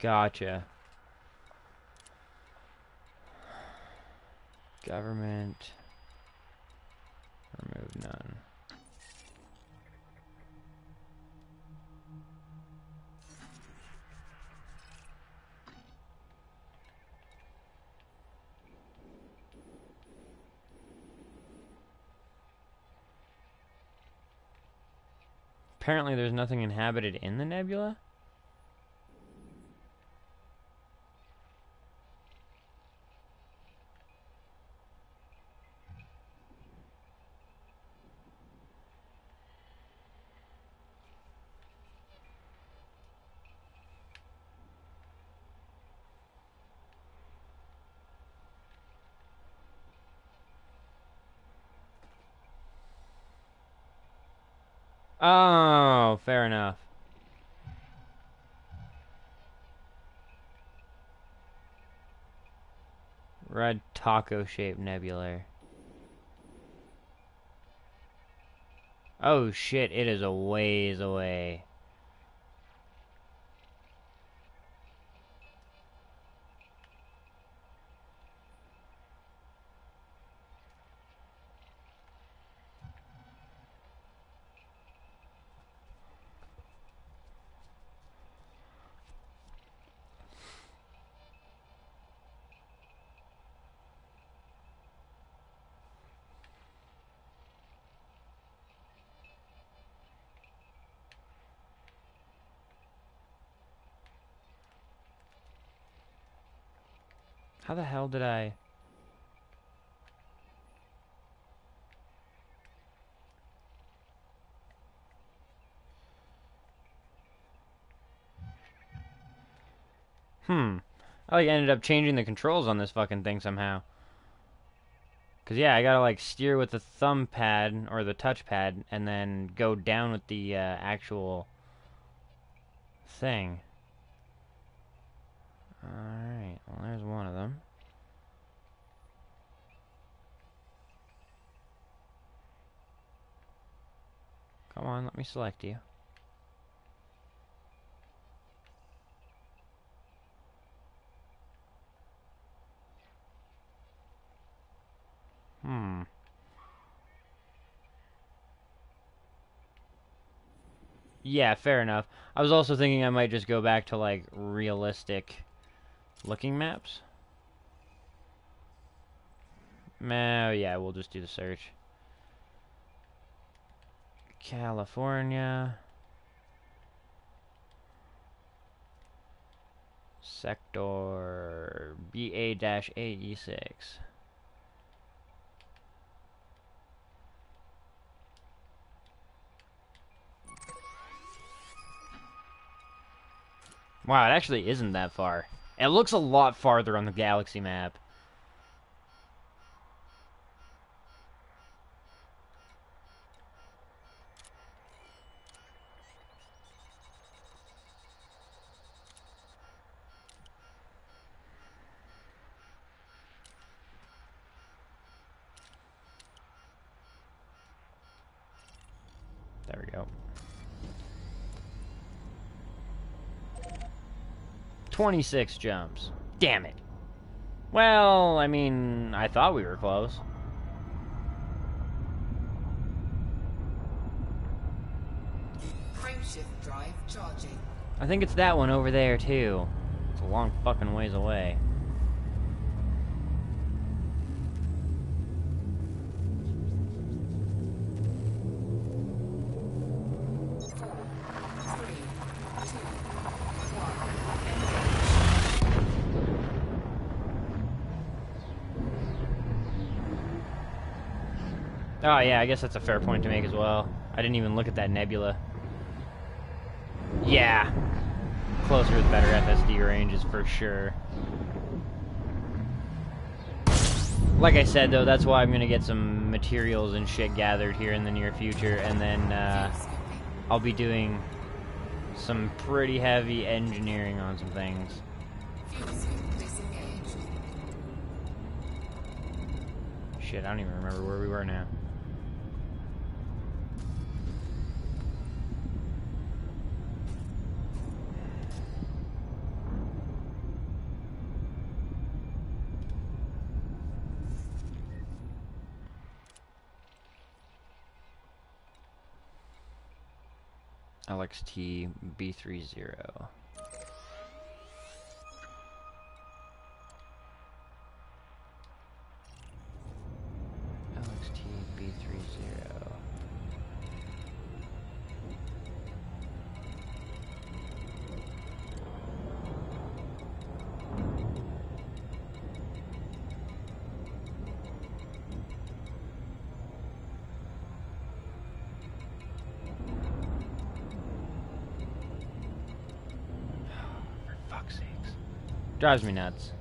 Speaker 1: Gotcha. Government. Remove none. Apparently there's nothing inhabited in the nebula? Oh, fair enough. Red taco-shaped nebula. Oh shit, it is a ways away. How the hell did I... I like ended up changing the controls on this fucking thing somehow. Cause yeah, I gotta like steer with the thumb pad or the touchpad and then go down with the actual thing. Alright, well there's one of them. Come on, let me select you. Yeah, fair enough. I was also thinking I might just go back to like realistic looking maps. Yeah, we'll just do the search. California. Sector BA-AE6. Wow, it actually isn't that far. It looks a lot farther on the galaxy map. 26 jumps. Damn it. Well, I mean, I thought we were close.
Speaker 2: Frameshift drive charging.
Speaker 1: I think it's that one over there, too. It's a long fucking ways away. Oh, yeah, I guess that's a fair point to make as well. I didn't even look at that nebula. Yeah. Closer with better FSD ranges for sure. Like I said, though, that's why I'm going to get some materials and shit gathered here in the near future, and then I'll be doing some pretty heavy engineering on some things. Shit, I don't even remember where we were now. LXT B30. LXT B30. Drives me nuts.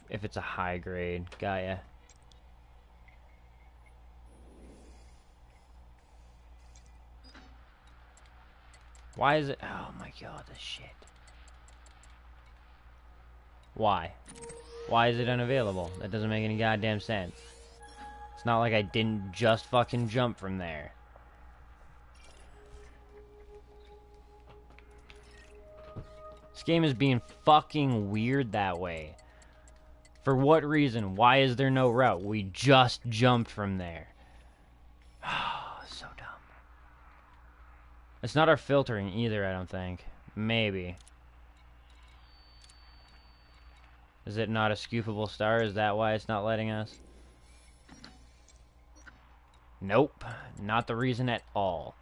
Speaker 1: If it's a high grade Gaia. Why is it? Oh my god, this shit. Why? Why is it unavailable? That doesn't make any goddamn sense. It's not like I didn't just fucking jump from there. This game is being fucking weird that way. For what reason? Why is there no route? We just jumped from there. Oh, so dumb. It's not our filtering either, I don't think. Maybe. Is it not a scoopable star? Is that why it's not letting us? Nope. Not the reason at all.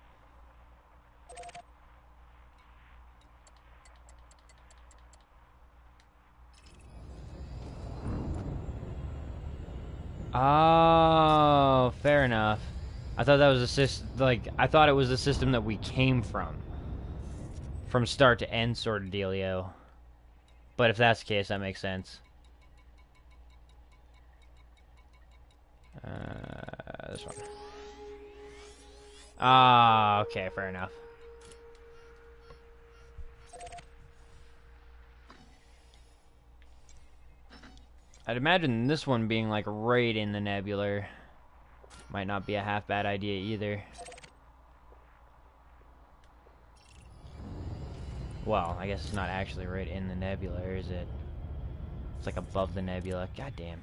Speaker 1: Oh, fair enough. I thought that was a I thought it was the system that we came from start to end sort of dealio. But if that's the case, that makes sense. This one. Ah, okay, fair enough. I'd imagine this one being like right in the nebular might not be a half bad idea either. Well, I guess it's not actually right in the nebula, is it? It's like above the nebula. God damn.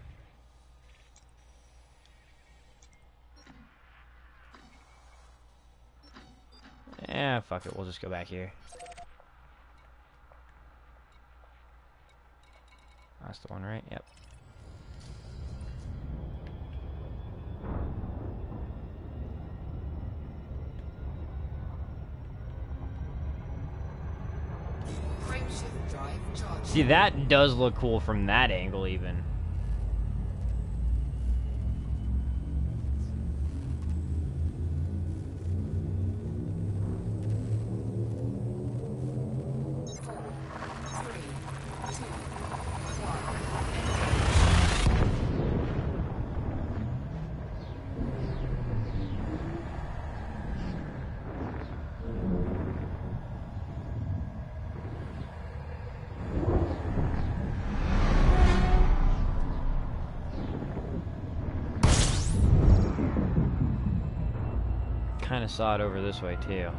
Speaker 1: Yeah, fuck it. We'll just go back here. That's the one, right? Yep. See, that does look cool from that angle, even. kind of saw it over this way, too.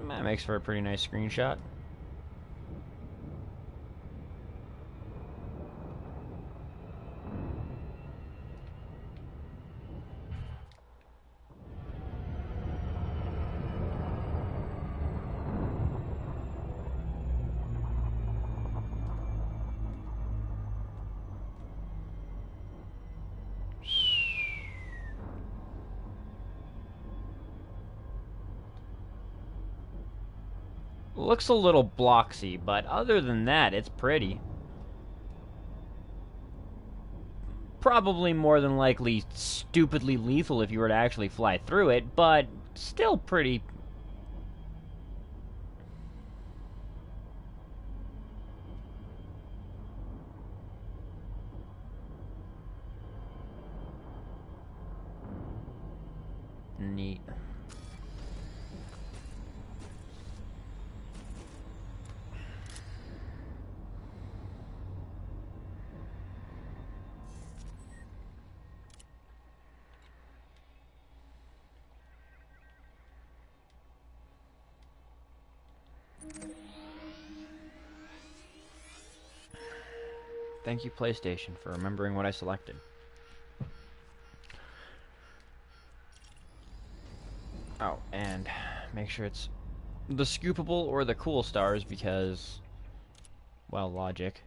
Speaker 1: That makes for a pretty nice screenshot. Looks a little bloxy, but other than that, it's pretty. Probably more than likely stupidly lethal if you were to actually fly through it, but still pretty. Neat. Thank you, PlayStation, for remembering what I selected. Oh, and make sure it's the scoopable or the cool stars because, well, logic.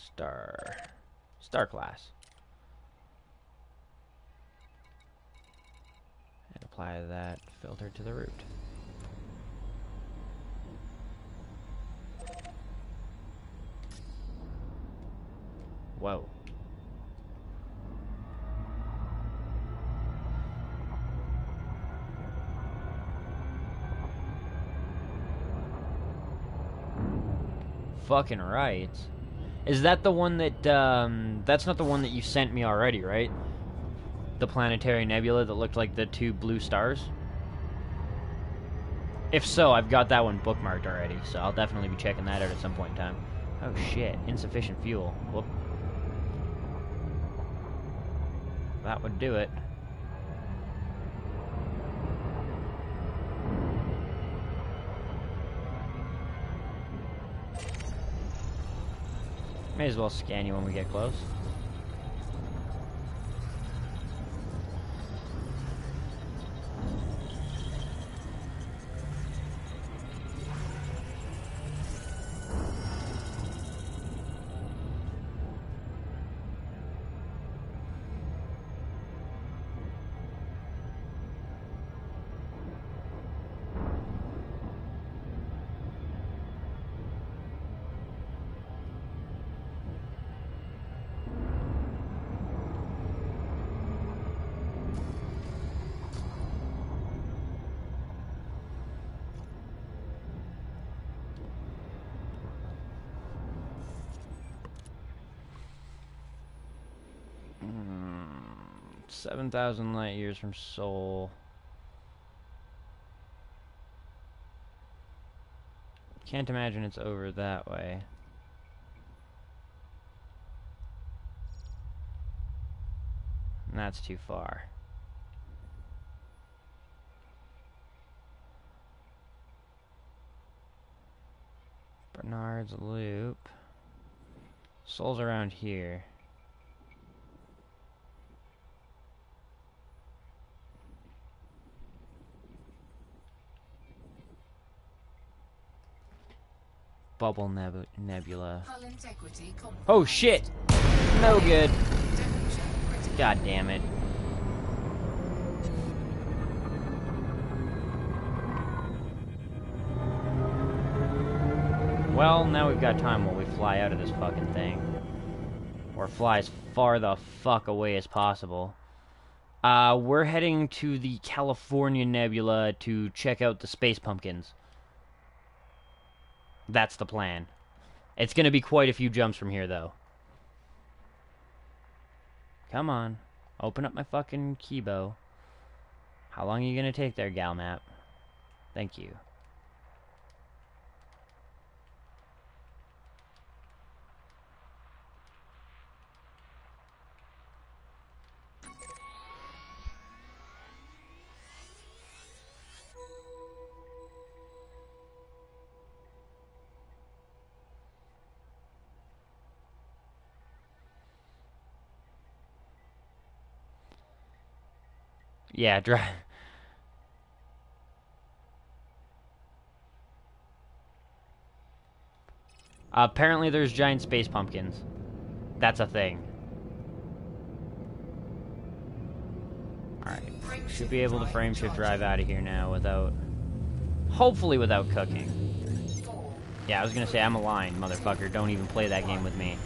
Speaker 1: Star class. And apply that filter to the root. Whoa. Fucking right. Is that the one that, that's not the one that you sent me already, right? The planetary nebula that looked like the two blue stars? If so, I've got that one bookmarked already, so I'll definitely be checking that out at some point in time. Oh shit, insufficient fuel. Whoop. That would do it. May as well scan you when we get close. Hmm. 7,000 light years from Sol. Can't imagine it's over that way. And that's too far. Bernard's Loop. Sol's around here. Bubble Nebula. Oh shit! No good. God damn it. Well, now we've got time while we fly out of this fucking thing. Or fly as far the fuck away as possible. We're heading to the California Nebula to check out the space pumpkins. That's the plan. It's gonna be quite a few jumps from here, though. Come on. Open up my fucking keybow. How long are you gonna take there, gal map? Thank you. Yeah, drive. Apparently there's giant space pumpkins. That's a thing. Alright. Should be able to frame shift drive out of here now without... Hopefully without cooking. Yeah, I was gonna say, I'm aligned, motherfucker. Don't even play that game with me.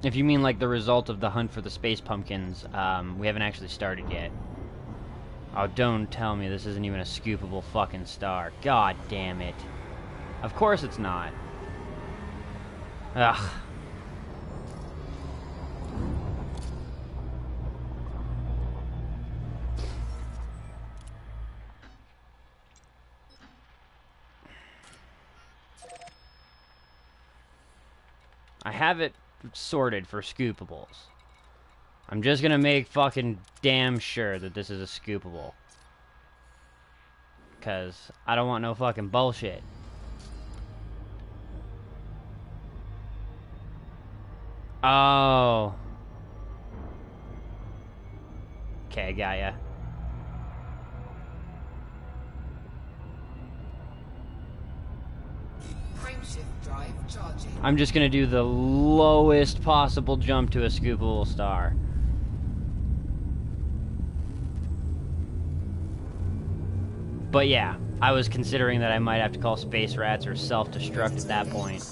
Speaker 1: If you mean like the result of the hunt for the space pumpkins, we haven't actually started yet. Oh, don't tell me this isn't even a scoopable fucking star. God damn it. Of course it's not. Ugh. I have it sorted for scoopables. I'm just gonna make fucking damn sure that this is a scoopable. Because I don't want no fucking bullshit. Oh. Okay, got ya.
Speaker 2: Frameshift drive charging.
Speaker 1: I'm just gonna do the lowest possible jump to a scoopable star. But yeah, I was considering that I might have to call space rats or self-destruct at that point.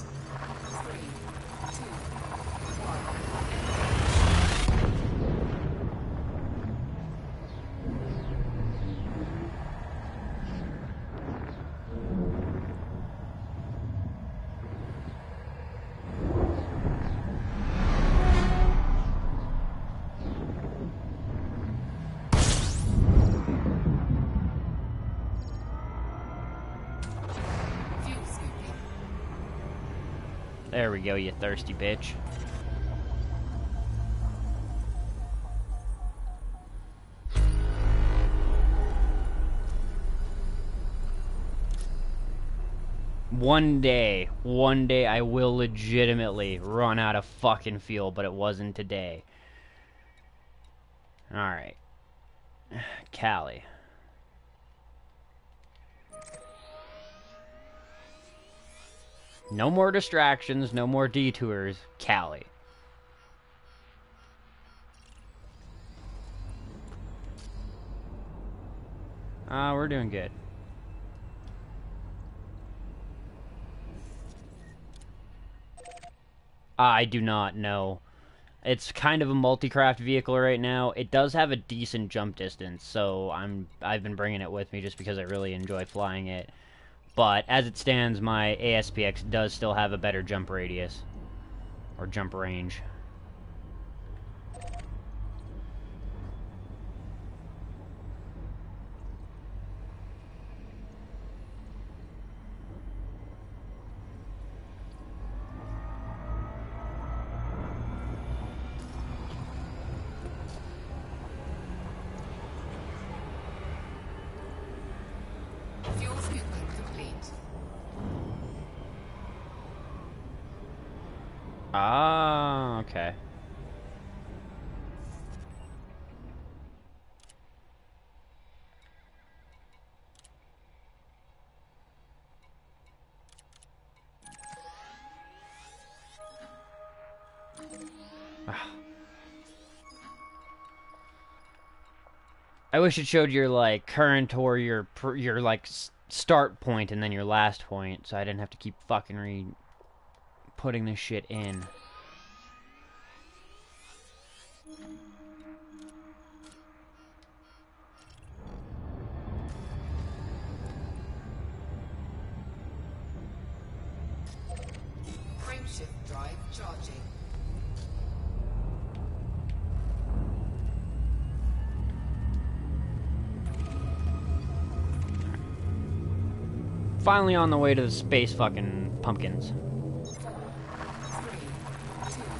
Speaker 1: There we go, you thirsty bitch. One day I will legitimately run out of fucking fuel, but it wasn't today. Alright. Callie. No more distractions, no more detours. Callie. We're doing good. I do not know. It's kind of a multi-craft vehicle right now. It does have a decent jump distance, so I've been bringing it with me just because I really enjoy flying it. But as it stands, my ASPX does still have a better jump radius. Or jump range. Ah, okay. I wish it showed your like current or your like start point and then your last point, so I didn't have to keep fucking putting this shit in.
Speaker 2: Frameshift drive charging.
Speaker 1: Finally on the way to the space fucking pumpkins.
Speaker 2: 4, 3, 2, 1.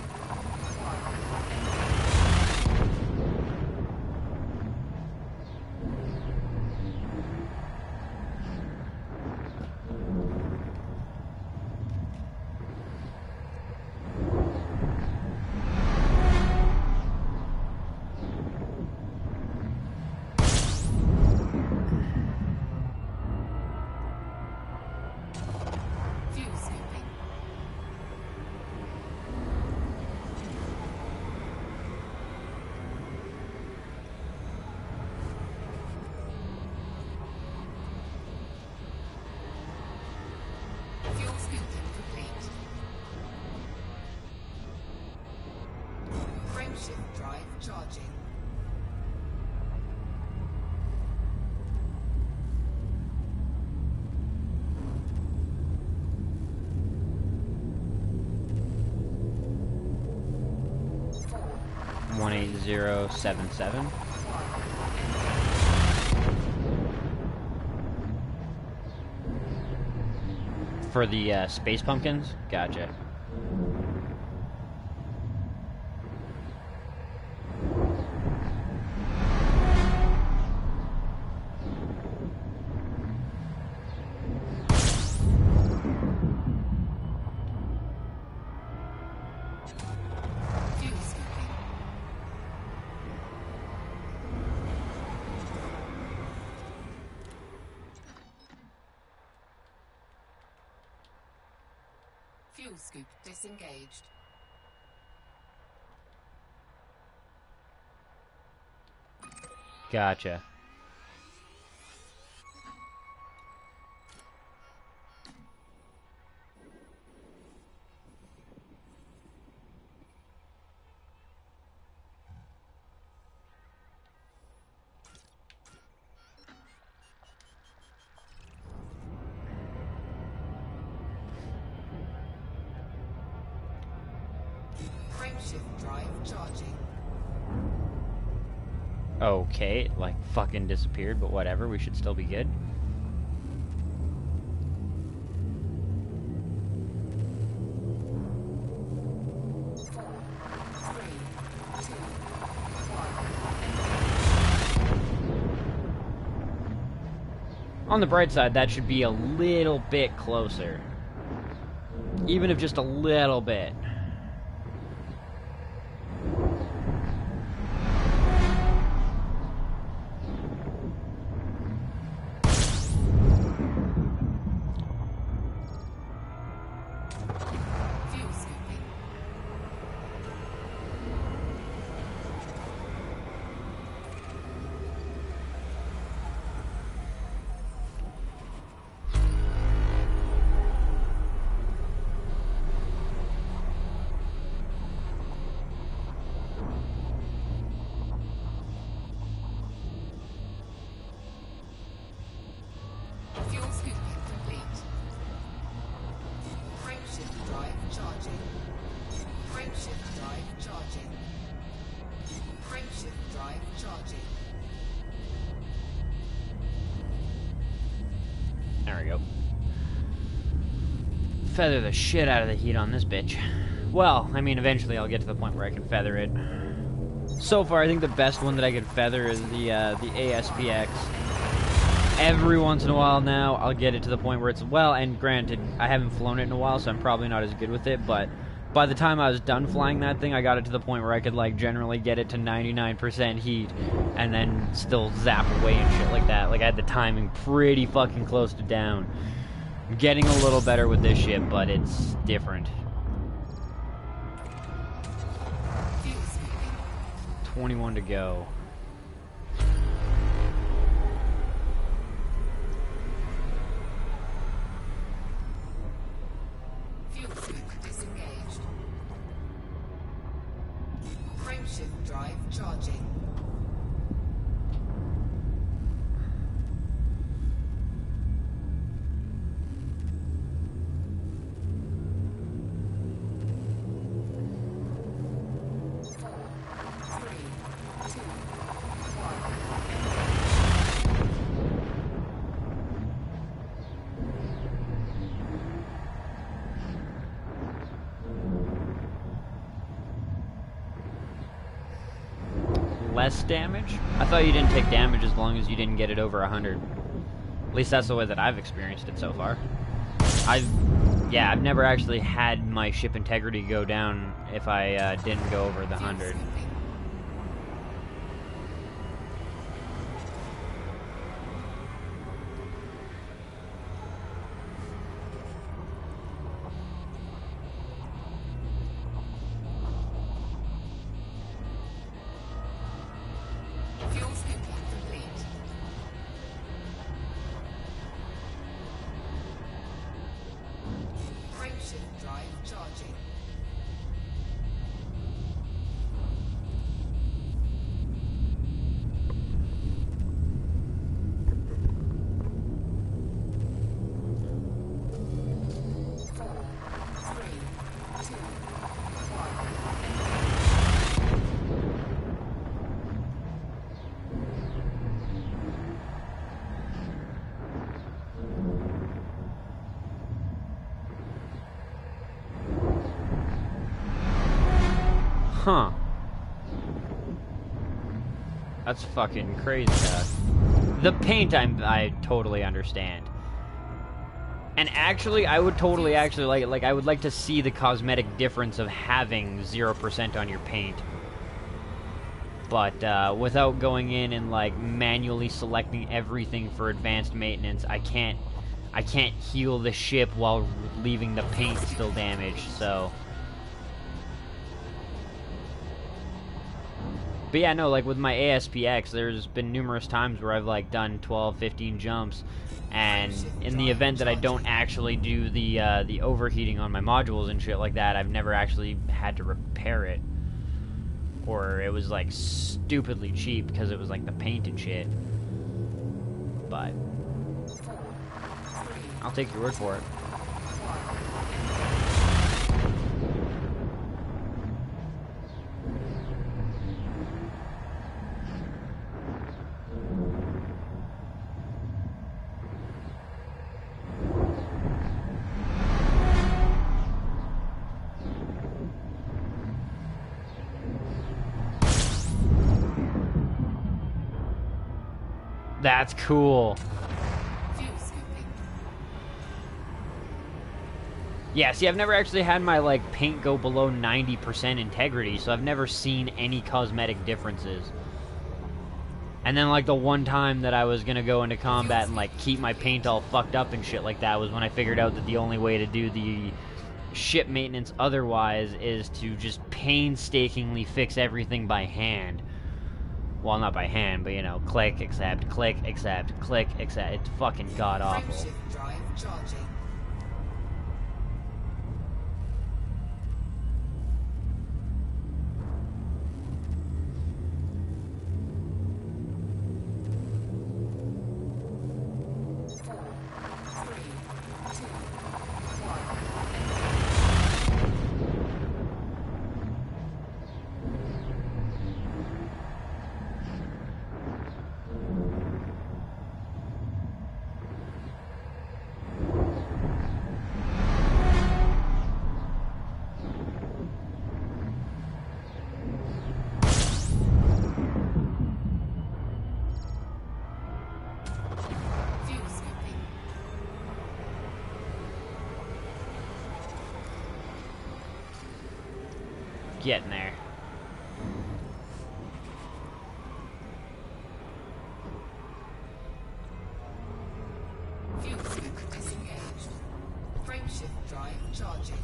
Speaker 2: Fuel scooping. Fuel scooping complete. Frameshift drive charging. Four,
Speaker 1: 18077. For the space pumpkins? Gotcha.
Speaker 2: Fuel scooping. Fuel scoop disengaged.
Speaker 1: Gotcha.
Speaker 2: Frameshift drive charging.
Speaker 1: Okay, it, like fucking disappeared, but whatever, we should still be good.
Speaker 2: Four, 3, 2, 1.
Speaker 1: On the bright side, that should be a little bit closer. Even if just a little bit.
Speaker 2: Fuel scooping. Fuel scooping complete. Frameshift drive charging. Frameshift drive charging. Frameshift drive charging.
Speaker 1: There we go. Feather the shit out of the heat on this bitch. Well, I mean, eventually I'll get to the point where I can feather it. So far, I think the best one that I can feather is the ASPX. Every once in a while now, I'll get it to the point where it's, well, and granted, I haven't flown it in a while, so I'm probably not as good with it, but by the time I was done flying that thing, I got it to the point where I could, like, generally get it to 99% heat and then still zap away and shit like that. Like, I had the timing pretty fucking close to down. I'm getting a little better with this ship, but it's different. 21 to go.
Speaker 2: Fuel scoop disengaged. Frameshift drive charging.
Speaker 1: Less damage? I thought you didn't take damage as long as you didn't get it over 100. At least that's the way that I've experienced it so far. I've never actually had my ship integrity go down if I didn't go over the 100.
Speaker 2: Fuel scooping complete. Frameshift drive charging.
Speaker 1: Huh. That's fucking crazy. The paint I totally understand. And actually, I would totally actually like I would like to see the cosmetic difference of having 0% on your paint. But without going in and like manually selecting everything for advanced maintenance, I can't heal the ship while leaving the paint still damaged, so. But yeah, no, like with my ASPX, there's been numerous times where I've like done 12, 15 jumps, and in the event that I don't actually do the overheating on my modules and shit like that, I've never actually had to repair it. Or it was like stupidly cheap because it was like the paint and shit. But I'll take your word for it. That's cool.
Speaker 2: Fuel scooping.
Speaker 1: Yeah, see, I've never actually had my, like, paint go below 90% integrity, so I've never seen any cosmetic differences. And then, like, the one time that I was gonna go into combat and, like, keep my paint all fucked up and shit like that was when I figured out that the only way to do the ship maintenance otherwise is to just painstakingly fix everything by hand. Well, not by hand, but, you know, click, accept, click, accept, click, accept. It's fucking god-awful.
Speaker 2: Frameshift drive charging.
Speaker 1: getting there.
Speaker 2: Fuel scoop disengaged. Frameshift drive charging.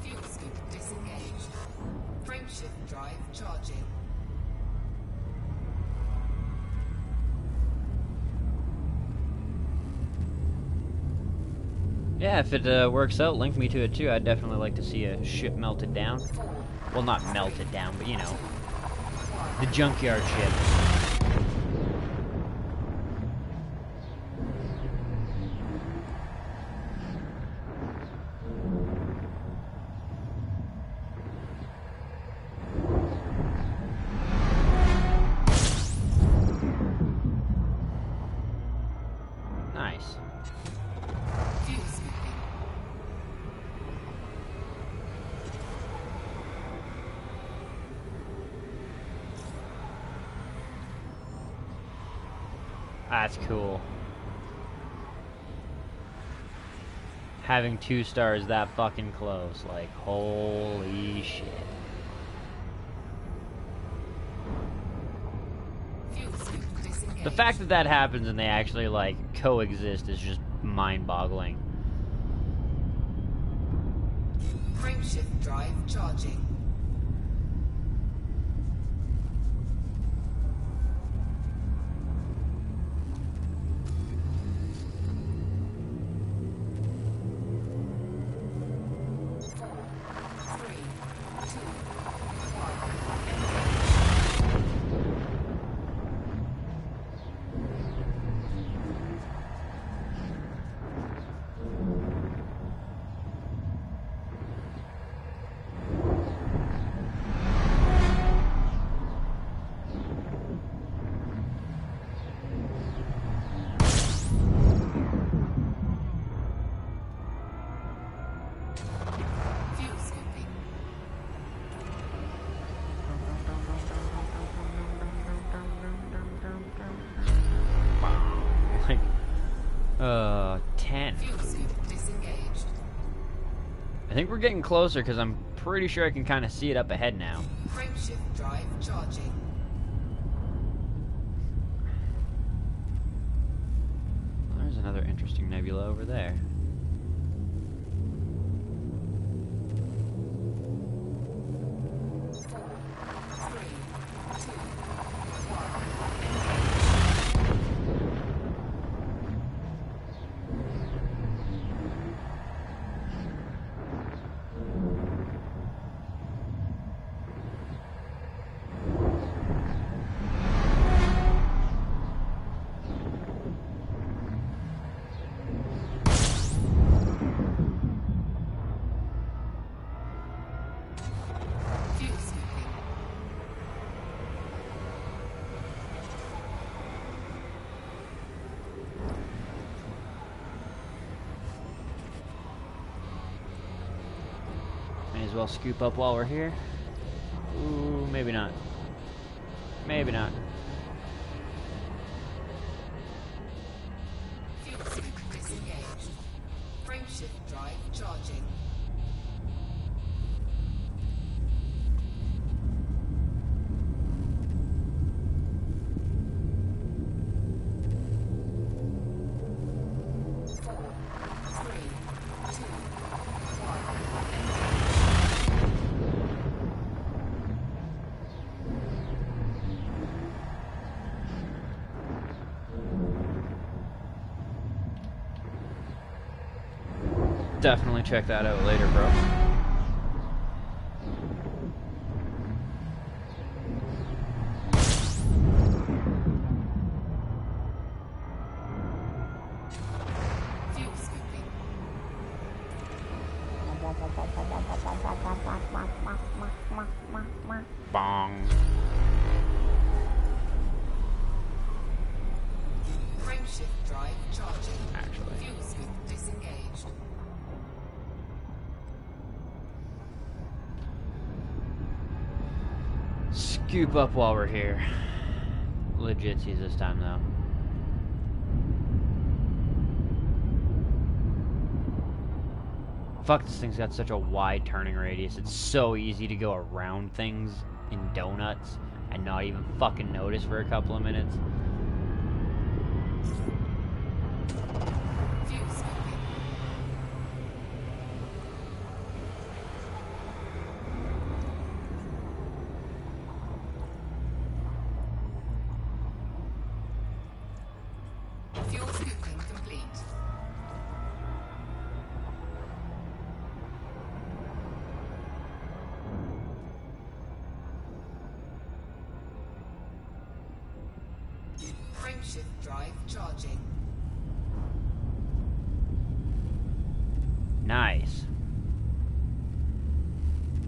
Speaker 2: Fuel scoop disengaged. Frameshift drive charging.
Speaker 1: Yeah, if it works out, link me to it too. I'd definitely like to see a ship melted down. Well, not melted down, but you know, the junkyard ship. Nice.
Speaker 2: Fuel scooping.
Speaker 1: That's cool. Having 2 stars that fucking close, like, holy shit.
Speaker 2: Fuel scoop disengaged.
Speaker 1: The fact that that happens and they actually, like, coexist is just mind-boggling.
Speaker 2: Frameshift drive charging. Fuel scooping.
Speaker 1: Like, 10.
Speaker 2: Fuel scoop disengaged.
Speaker 1: I think we're getting closer because I'm pretty sure I can kind of see it up ahead now.
Speaker 2: Frameshift drive charging.
Speaker 1: There's another interesting nebula over there.
Speaker 2: Fuel scooping.
Speaker 1: May as well scoop up while we're here. Ooh, maybe not. Maybe not.
Speaker 2: Fuel scoop disengaged. Frameshift drive charging.
Speaker 1: definitely check that out later, bro.
Speaker 2: Fuel scooping.
Speaker 1: Bong.
Speaker 2: Frameshift drive charging.
Speaker 1: Actually.
Speaker 2: Fuel scoop disengaged.
Speaker 1: Scoop up while we're here. Legitsies this time, though. Fuck, this thing's got such a wide turning radius. It's so easy to go around things in donuts and not even fucking notice for a couple of minutes.
Speaker 2: Fuel scooping. Fuel scooping complete. Frameshift drive charging.
Speaker 1: Nice.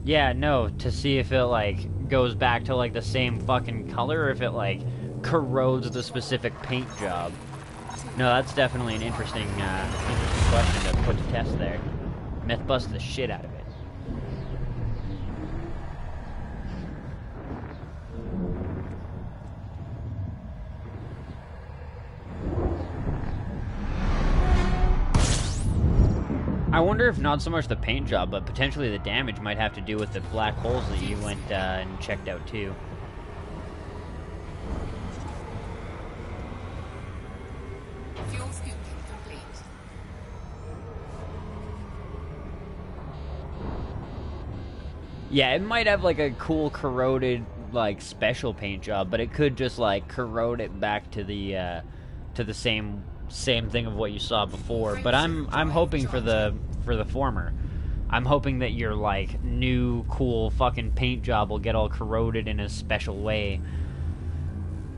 Speaker 1: Yeah, no, to see if it, like, goes back to, like, the same fucking color, or if it, like, corrodes the specific paint job. No, that's definitely an interesting question to put to test there. Myth bust the shit out of it. I wonder if not so much the paint job, but potentially the damage might have to do with the black holes that you went and checked out too.
Speaker 2: Fuel scooping complete.
Speaker 1: Yeah, it might have like a cool corroded like special paint job, but it could just like corrode it back to the same thing of what you saw before. But I'm hoping for the former. I'm hoping that your like new cool fucking paint job will get all corroded in a special way.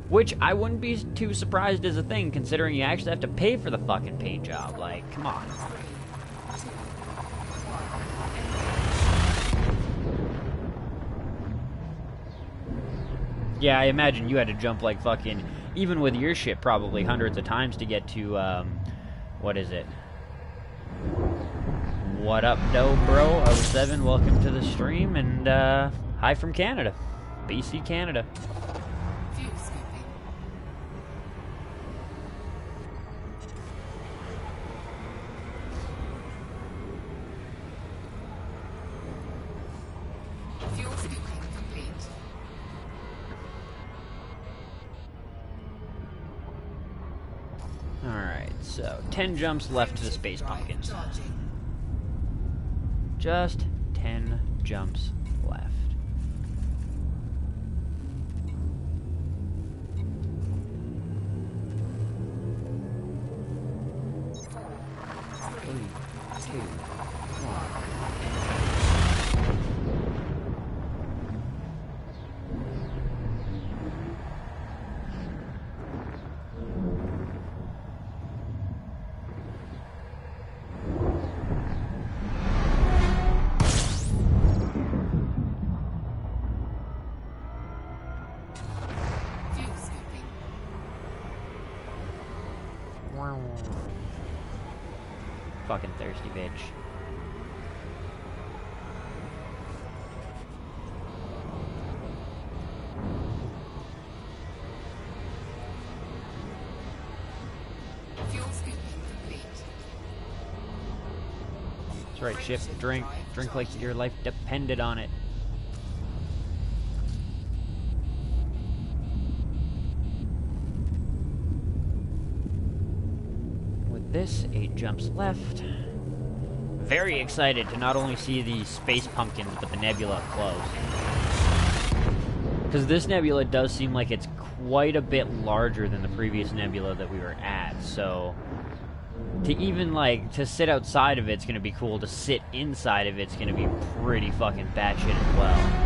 Speaker 1: Which I wouldn't be too surprised as a thing, considering you actually have to pay for the fucking paint job. Like, come on. Yeah, I imagine you had to jump like fucking, even with your ship, probably hundreds of times to get to, what is it? What up, doe bro? 07, welcome to the stream, and, hi from Canada. BC, Canada.
Speaker 2: Fuel scooping. Fuel scooping complete.
Speaker 1: Alright, so 10 jumps left to the space pumpkins.
Speaker 2: Charging.
Speaker 1: Just 10 jumps left. Three, two, one.
Speaker 2: Fuel scooping.
Speaker 1: Fucking thirsty bitch.
Speaker 2: Fuel scooping complete.
Speaker 1: That's right, ship. Drink. Drink like your life depended on it. With this, 8 jumps left. Very excited to not only see the space pumpkins, but the nebula up close. Because this nebula does seem like it's quite a bit larger than the previous nebula that we were at, so to even, like, to sit outside of it's gonna be cool. To sit inside of it's gonna be pretty fucking batshit as well.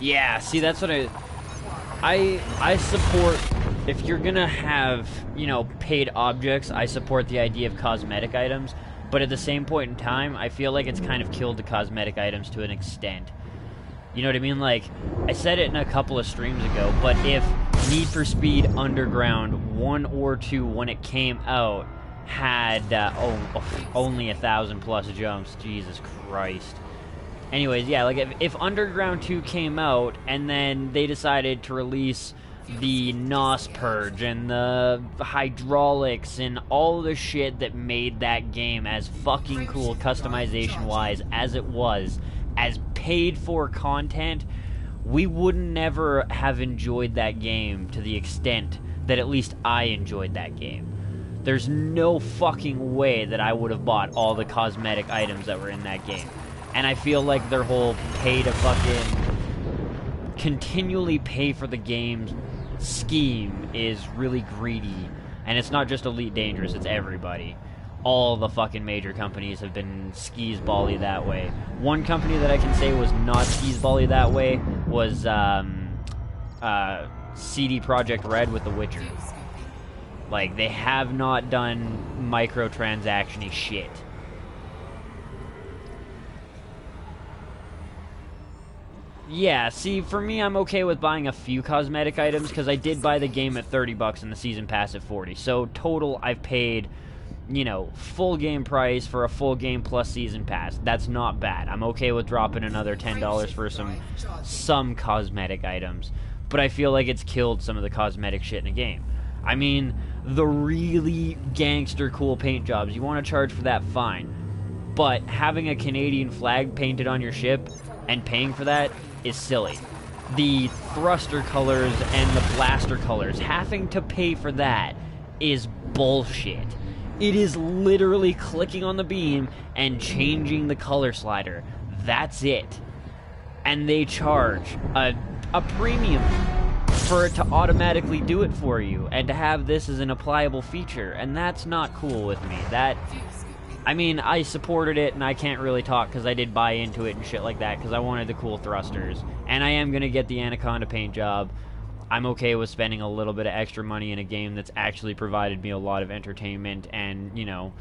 Speaker 1: Yeah, see, that's what I support. If you're gonna have, you know, paid objects, I support the idea of cosmetic items, but at the same point in time, I feel like it's kind of killed the cosmetic items to an extent. You know what I mean? Like, I said it in a couple of streams ago, but if Need for Speed Underground 1 or 2, when it came out, had only 1,000 plus jumps, Jesus Christ. Anyways, yeah, like, if Underground 2 came out, and then they decided to release the NOS purge, and the hydraulics, and all the shit that made that game as fucking cool, customization-wise, as it was, as paid-for content, we would never have enjoyed that game to the extent that at least I enjoyed that game. There's no fucking way that I would have bought all the cosmetic items that were in that game. And I feel like their whole pay to fucking continually pay for the game scheme is really greedy. And it's not just Elite Dangerous, it's everybody. All the fucking major companies have been skis-bally that way. One company that I can say was not skis-bally that way was CD Projekt Red with The Witcher. Like, they have not done microtransaction-y shit. Yeah, see, for me, I'm okay with buying a few cosmetic items, because I did buy the game at $30 and the season pass at $40. So, total, I've paid, you know, full game price for a full game plus season pass. That's not bad. I'm okay with dropping another $10 for some cosmetic items. But I feel like it's killed some of the cosmetic shit in the game. I mean, the really gangster cool paint jobs, you want to charge for that, fine. But having a Canadian flag painted on your ship and paying for that is silly. The thruster colors and the blaster colors, having to pay for that is bullshit. It is literally clicking on the beam and changing the color slider. That's it. And they charge a premium for it to automatically do it for you, and to have this as an applicable feature, and that's not cool with me. I mean, I supported it, and I can't really talk because I did buy into it and shit like that, because I wanted the cool thrusters. And I am going to get the Anaconda paint job. I'm okay with spending a little bit of extra money in a game that's actually provided me a lot of entertainment, and, you know,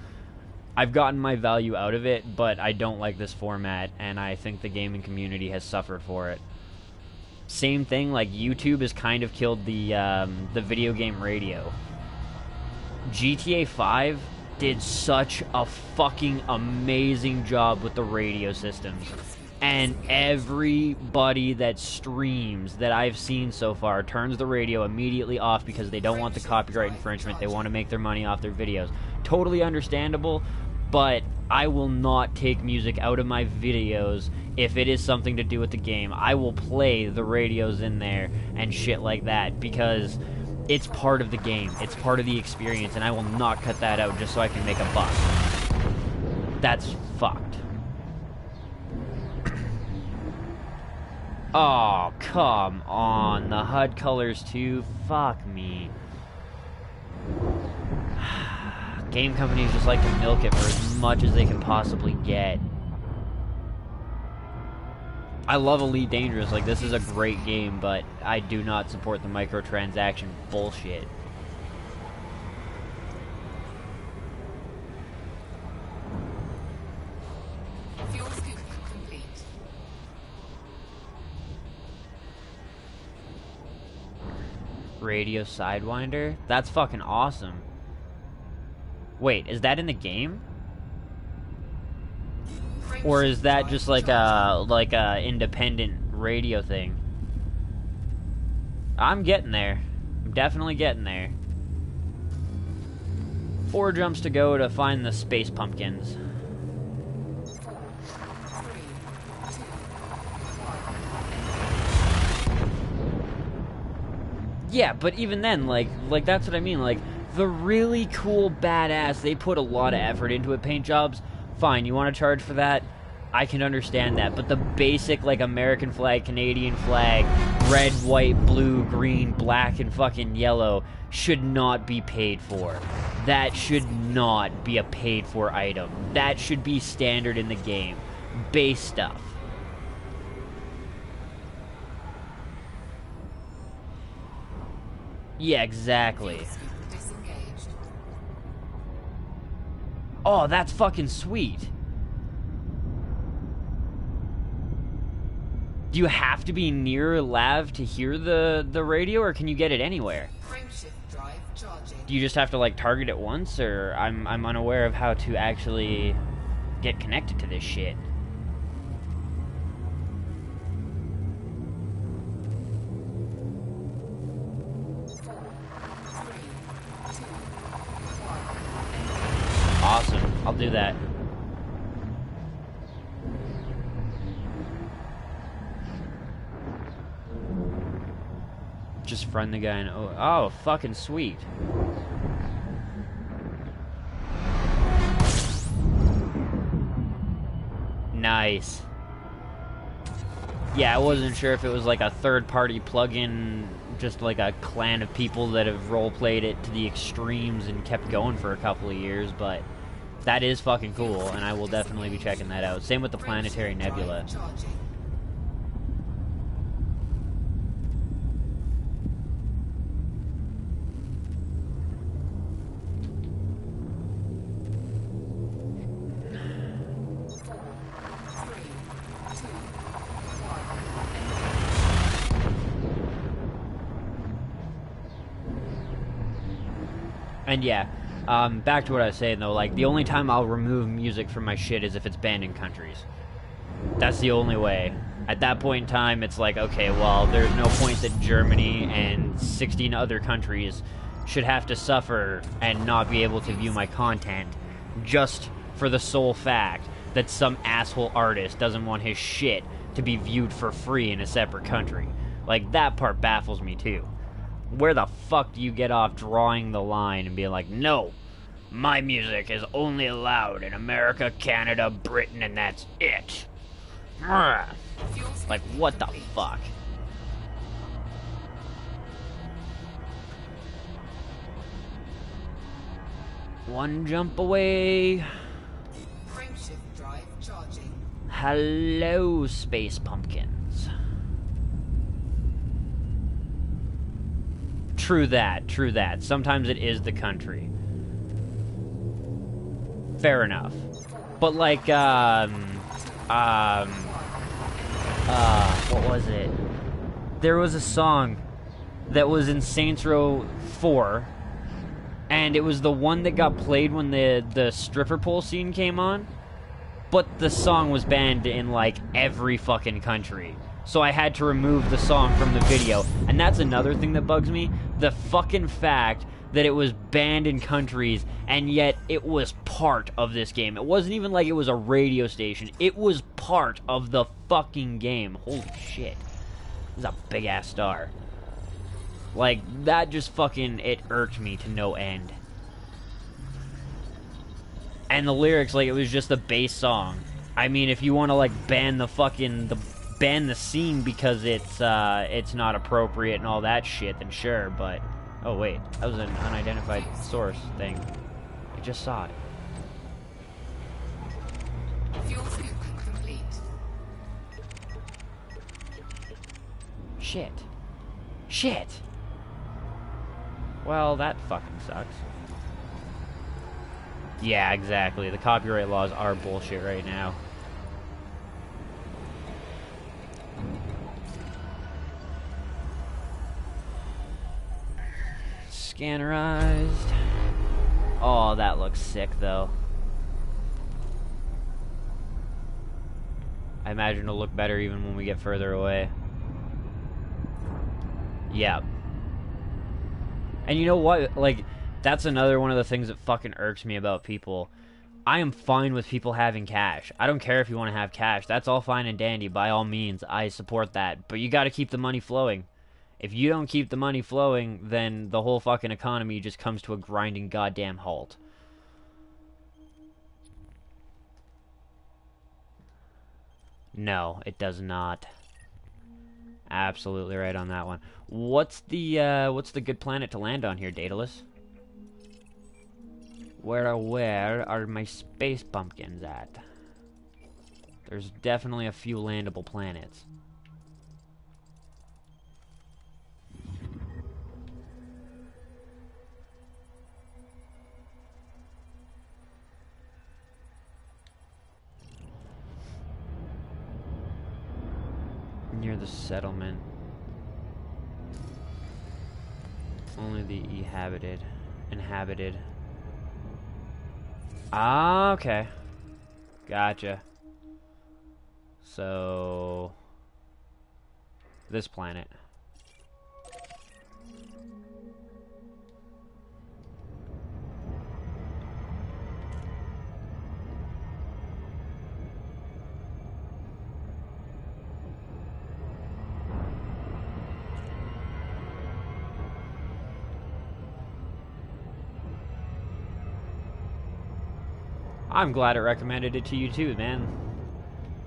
Speaker 1: I've gotten my value out of it, but I don't like this format, and I think the gaming community has suffered for it. Same thing, like, YouTube has kind of killed the video game radio. GTA 5 did such a fucking amazing job with the radio systems. And everybody that streams that I've seen so far turns the radio immediately off because they don't want the copyright infringement. They want to make their money off their videos. Totally understandable, but I will not take music out of my videos if it is something to do with the game. I will play the radios in there and shit like that because it's part of the game. It's part of the experience, and I will not cut that out just so I can make a buck. That's fucked. Oh, come on. The HUD colors too? Fuck me. Game companies just like to milk it for as much as they can possibly get. I love Elite Dangerous, like, this is a great game, but I do not support the microtransaction bullshit.
Speaker 2: Fuel scoop complete.
Speaker 1: Radio Sidewinder? That's fucking awesome. Wait, is that in the game? Or is that just like a independent radio thing? I'm getting there. I'm definitely getting there. 4 jumps to go to find the space pumpkins.
Speaker 2: 4, 3, 2, 1.
Speaker 1: Yeah, but even then, like that's what I mean. Like, the really cool, badass, they put a lot of effort into it. Paint jobs, fine. You want to charge for that? I can understand that. But the basic, like, American flag, Canadian flag, red, white, blue, green, black, and fucking yellow should not be paid for. That should not be a paid for item. That should be standard in the game. Base stuff. Yeah, exactly.
Speaker 2: Disengaged.
Speaker 1: Oh, that's fucking sweet. Do you have to be near Lav to hear the radio, or can you get it anywhere?
Speaker 2: Frameshift drive charging.
Speaker 1: Do you just have to, like, target it once, or I'm unaware of how to actually get connected to this shit. Awesome. I'll do that. Just friend the guy and oh, fucking sweet. Nice. Yeah, I wasn't sure if it was like a third-party plugin, just like a clan of people that have role-played it to the extremes and kept going for a couple of years, but that is fucking cool, and I will definitely be checking that out. Same with the Planetary Nebula. And yeah, back to what I was saying though, like, the only time I'll remove music from my shit is if it's banned in countries. That's the only way. At that point in time, it's like, okay, well, there's no point that Germany and 16 other countries should have to suffer and not be able to view my content just for the sole fact that some asshole artist doesn't want his shit to be viewed for free in a separate country. Like, that part baffles me too. Where the fuck do you get off drawing the line and being like, no, my music is only allowed in America, Canada, Britain, and that's it? Like, what the fuck? One jump away.
Speaker 2: Frameshift drive charging.
Speaker 1: Hello, space pumpkins. True that, true that. Sometimes it is the country. Fair enough. But like, what was it? There was a song that was in Saints Row 4, and it was the one that got played when the stripper pole scene came on, but the song was banned in, like, every fucking country. So I had to remove the song from the video. And that's another thing that bugs me. The fucking fact that it was banned in countries, and yet it was part of this game. It wasn't even like it was a radio station. It was part of the fucking game. Holy shit. This is a big-ass star. Like, that just fucking, it irked me to no end. And the lyrics, like, it was just the bass song. I mean, if you want to, like, ban the scene because it's not appropriate and all that shit, then sure, but... Oh, wait. That was an unidentified source thing. I just saw it.
Speaker 2: Fuel scooping complete.
Speaker 1: Shit. Shit! Well, that fucking sucks. Yeah, exactly. The copyright laws are bullshit right now. Scannerized. Oh, that looks sick, though. I imagine it'll look better even when we get further away. Yeah. And you know what? Like, that's another one of the things that fucking irks me about people. I am fine with people having cash. I don't care if you want to have cash. That's all fine and dandy. By all means, I support that. But you got to keep the money flowing. If you don't keep the money flowing, then the whole fucking economy just comes to a grinding goddamn halt. No, it does not. Absolutely right on that one. What's the good planet to land on here, Daedalus? Where are my space pumpkins at? There's definitely a few landable planets. Near the settlement. Only the inhabited. Ah, okay. Gotcha. So, this planet. I'm glad it recommended it to you too, man.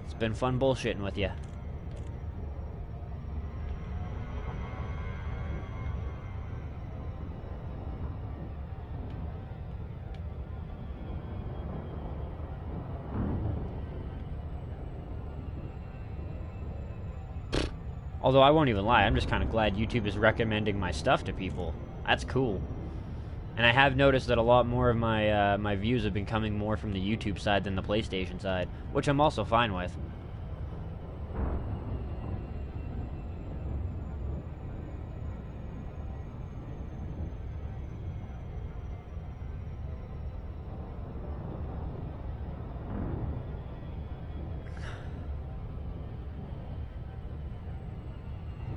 Speaker 1: It's been fun bullshitting with you. Although I won't even lie, I'm just kind of glad YouTube is recommending my stuff to people. That's cool. And I have noticed that a lot more of my my views have been coming more from the YouTube side than the PlayStation side, which I'm also fine with.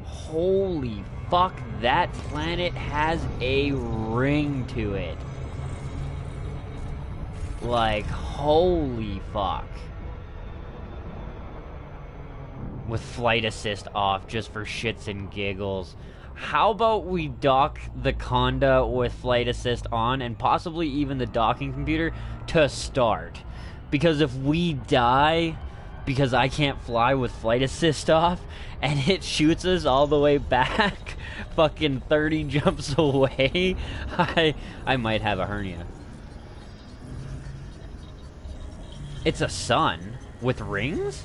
Speaker 1: Holy fuck, that planet has a ring to it. Like, holy fuck. With flight assist off just for shits and giggles. How about we dock the Conda with flight assist on and possibly even the docking computer to start? Because if we die because I can't fly with flight assist off and it shoots us all the way back fucking 30 jumps away, I might have a hernia. It's a sun with rings?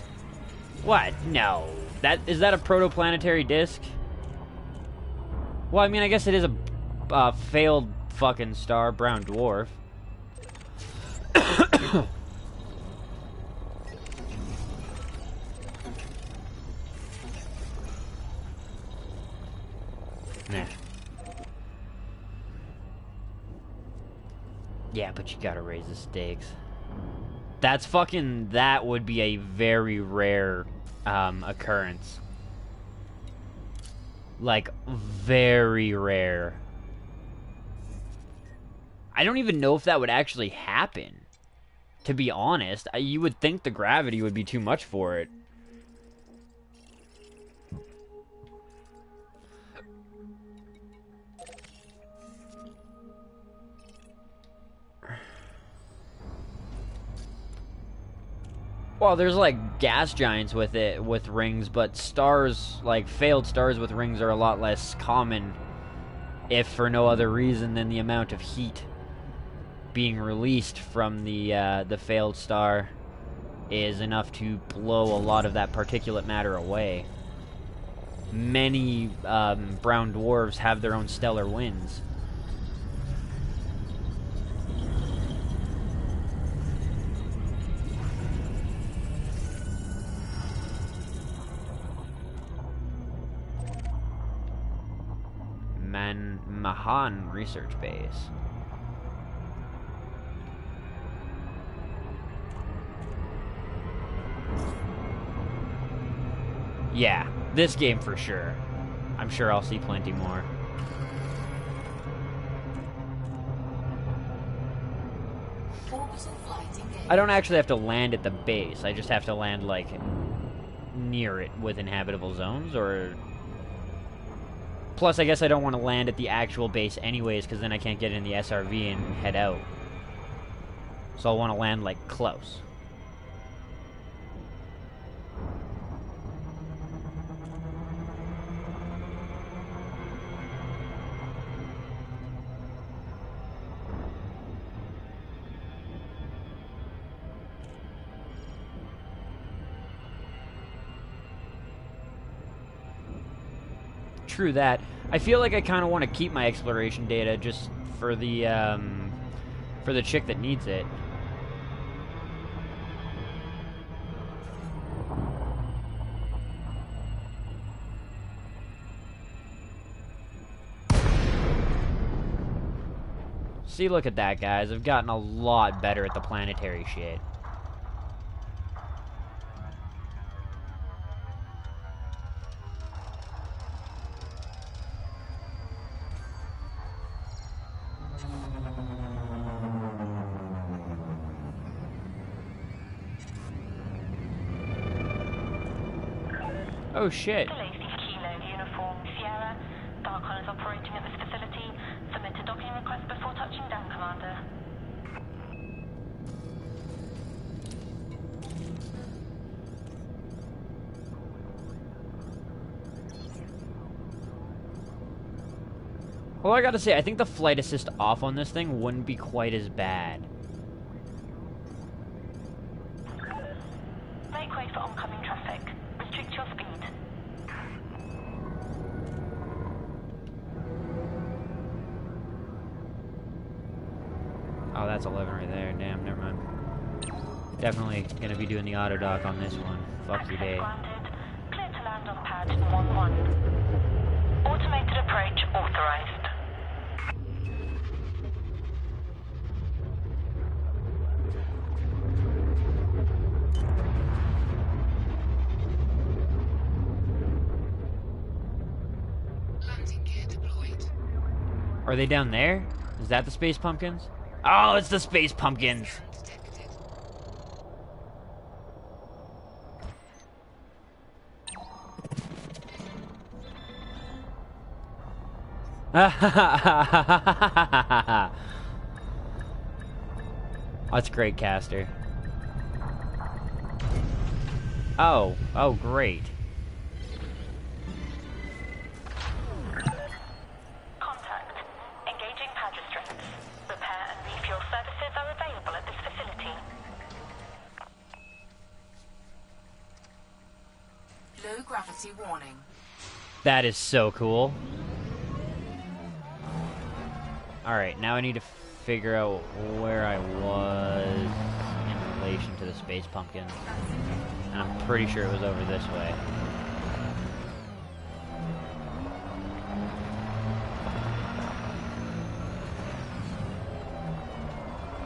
Speaker 1: What? No. Is that a protoplanetary disk? Well, I mean, I guess it is a failed fucking star, brown dwarf. Nah. Yeah, but you gotta raise the stakes. That would be a very rare occurrence. Like, very rare. I don't even know if that would actually happen. To be honest, you would think the gravity would be too much for it. Well, there's like gas giants with rings, but stars, like failed stars with rings, are a lot less common, if for no other reason than the amount of heat being released from the failed star is enough to blow a lot of that particulate matter away. Many brown dwarves have their own stellar winds. Mahan Research Base. Yeah, this game for sure. I'm sure I'll see plenty more.
Speaker 2: Orbital flight engaged.
Speaker 1: I don't actually have to land at the base. I just have to land, like, near it with inhabitable zones, or... Plus, I guess I don't want to land at the actual base anyways, because then I can't get in the SRV and head out. So I'll want to land, like, close. True that. I feel like I kind of want to keep my exploration data just for the chick that needs it. See, look at that, guys. I've gotten a lot better at the planetary shit. Oh shit.
Speaker 3: Lacey Kilo Uniform Sierra. Darkon is operating at this facility. Submit a docking request before touching down, Commander.
Speaker 1: Well, I gotta say, I think the flight assist off on this thing wouldn't be quite as bad.
Speaker 3: Make way for oncoming traffic. Restrict your speed.
Speaker 1: Oh, that's 11 right there. Damn, never mind. Definitely gonna be doing the auto dock on this one. Fuck you,
Speaker 3: Access
Speaker 1: Dave.
Speaker 3: granted. Clear to land on pad 1-1. Automated approach authorized.
Speaker 2: Landing gear deployed.
Speaker 1: Are they down there? Is that the space pumpkins? Oh, it's the space pumpkins!
Speaker 2: Detected.
Speaker 1: That's great, Caster. Oh, great.
Speaker 3: Contact. Engaging pad restraints. Repair and refuel services are available at this facility.
Speaker 2: Low gravity warning.
Speaker 1: That is so cool. Alright, now I need to figure out where I was in relation to the space pumpkin. And I'm pretty sure it was over this way.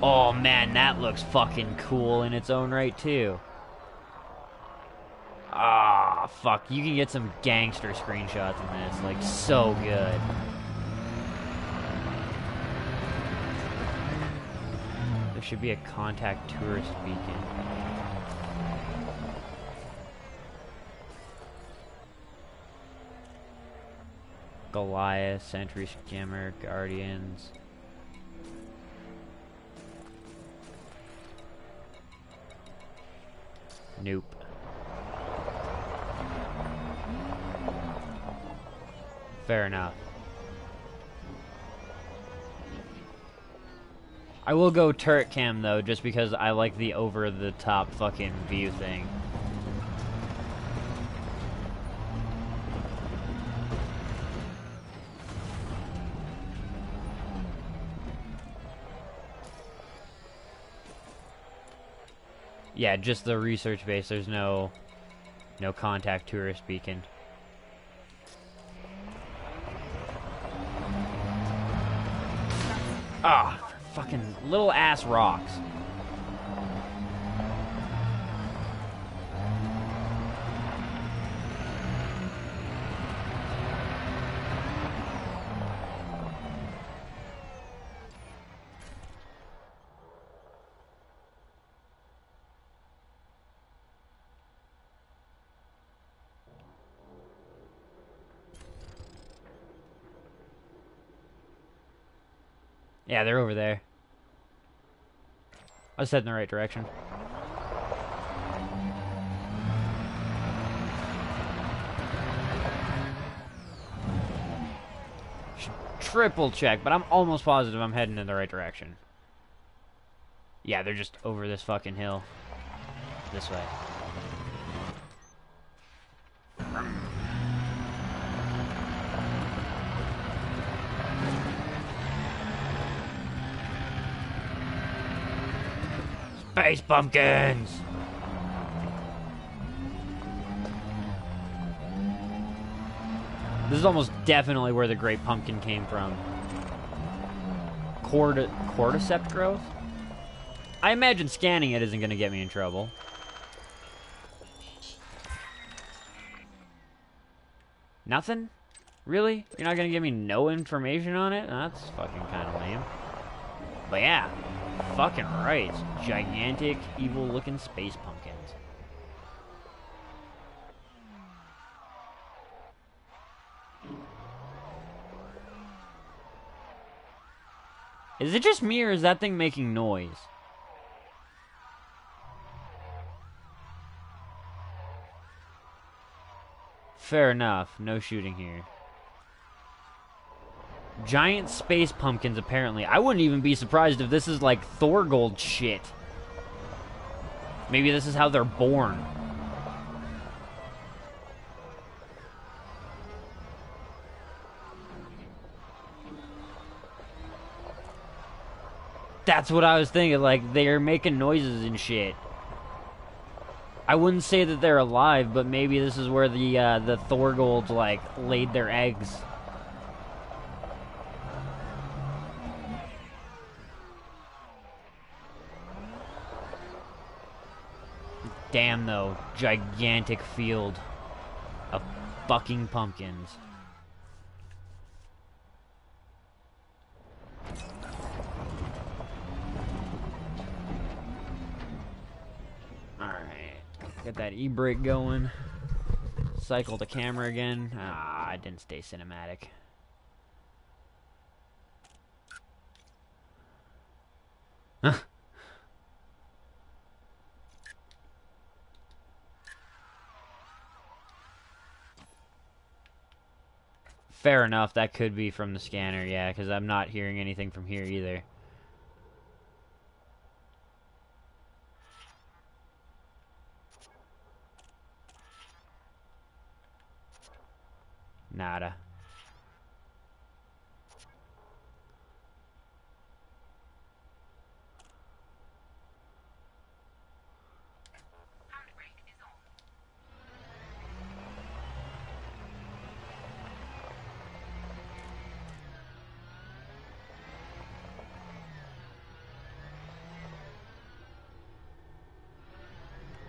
Speaker 1: Oh man, that looks fucking cool in its own right too. Ah, fuck. You can get some gangster screenshots in this. Like, so good. There should be a contact tourist beacon. Goliath, Sentry Scammer, Guardians. Nope. Fair enough. I will go turret cam though, just because I like the over-the-top fucking view thing. Yeah, just the research base. There's no contact tourist beacon. Ah, fucking little ass rocks. Yeah, they're over there. I was heading in the right direction. Triple check, but I'm almost positive I'm heading in the right direction. Yeah, they're just over this fucking hill. This way. Space pumpkins! This is almost definitely where the Great Pumpkin came from. Cordyceps growth? I imagine scanning it isn't going to get me in trouble. Nothing? Really? You're not going to give me no information on it? That's fucking kind of lame. But yeah, fucking right. Gigantic, evil-looking space pumpkins. Is it just me, or is that thing making noise? Fair enough. No shooting here. Giant space pumpkins, apparently. I wouldn't even be surprised if this is like Thorgold shit. Maybe this is how they're born. That's what I was thinking. Like, they're making noises and shit. I wouldn't say that they're alive, but maybe this is where the Thorgolds, like, laid their eggs. Damn, though. Gigantic field of fucking pumpkins. Alright. Get that e-brake going. Cycle the camera again. Ah, I didn't stay cinematic. Huh. Fair enough, that could be from the scanner, yeah, because I'm not hearing anything from here either. Nada.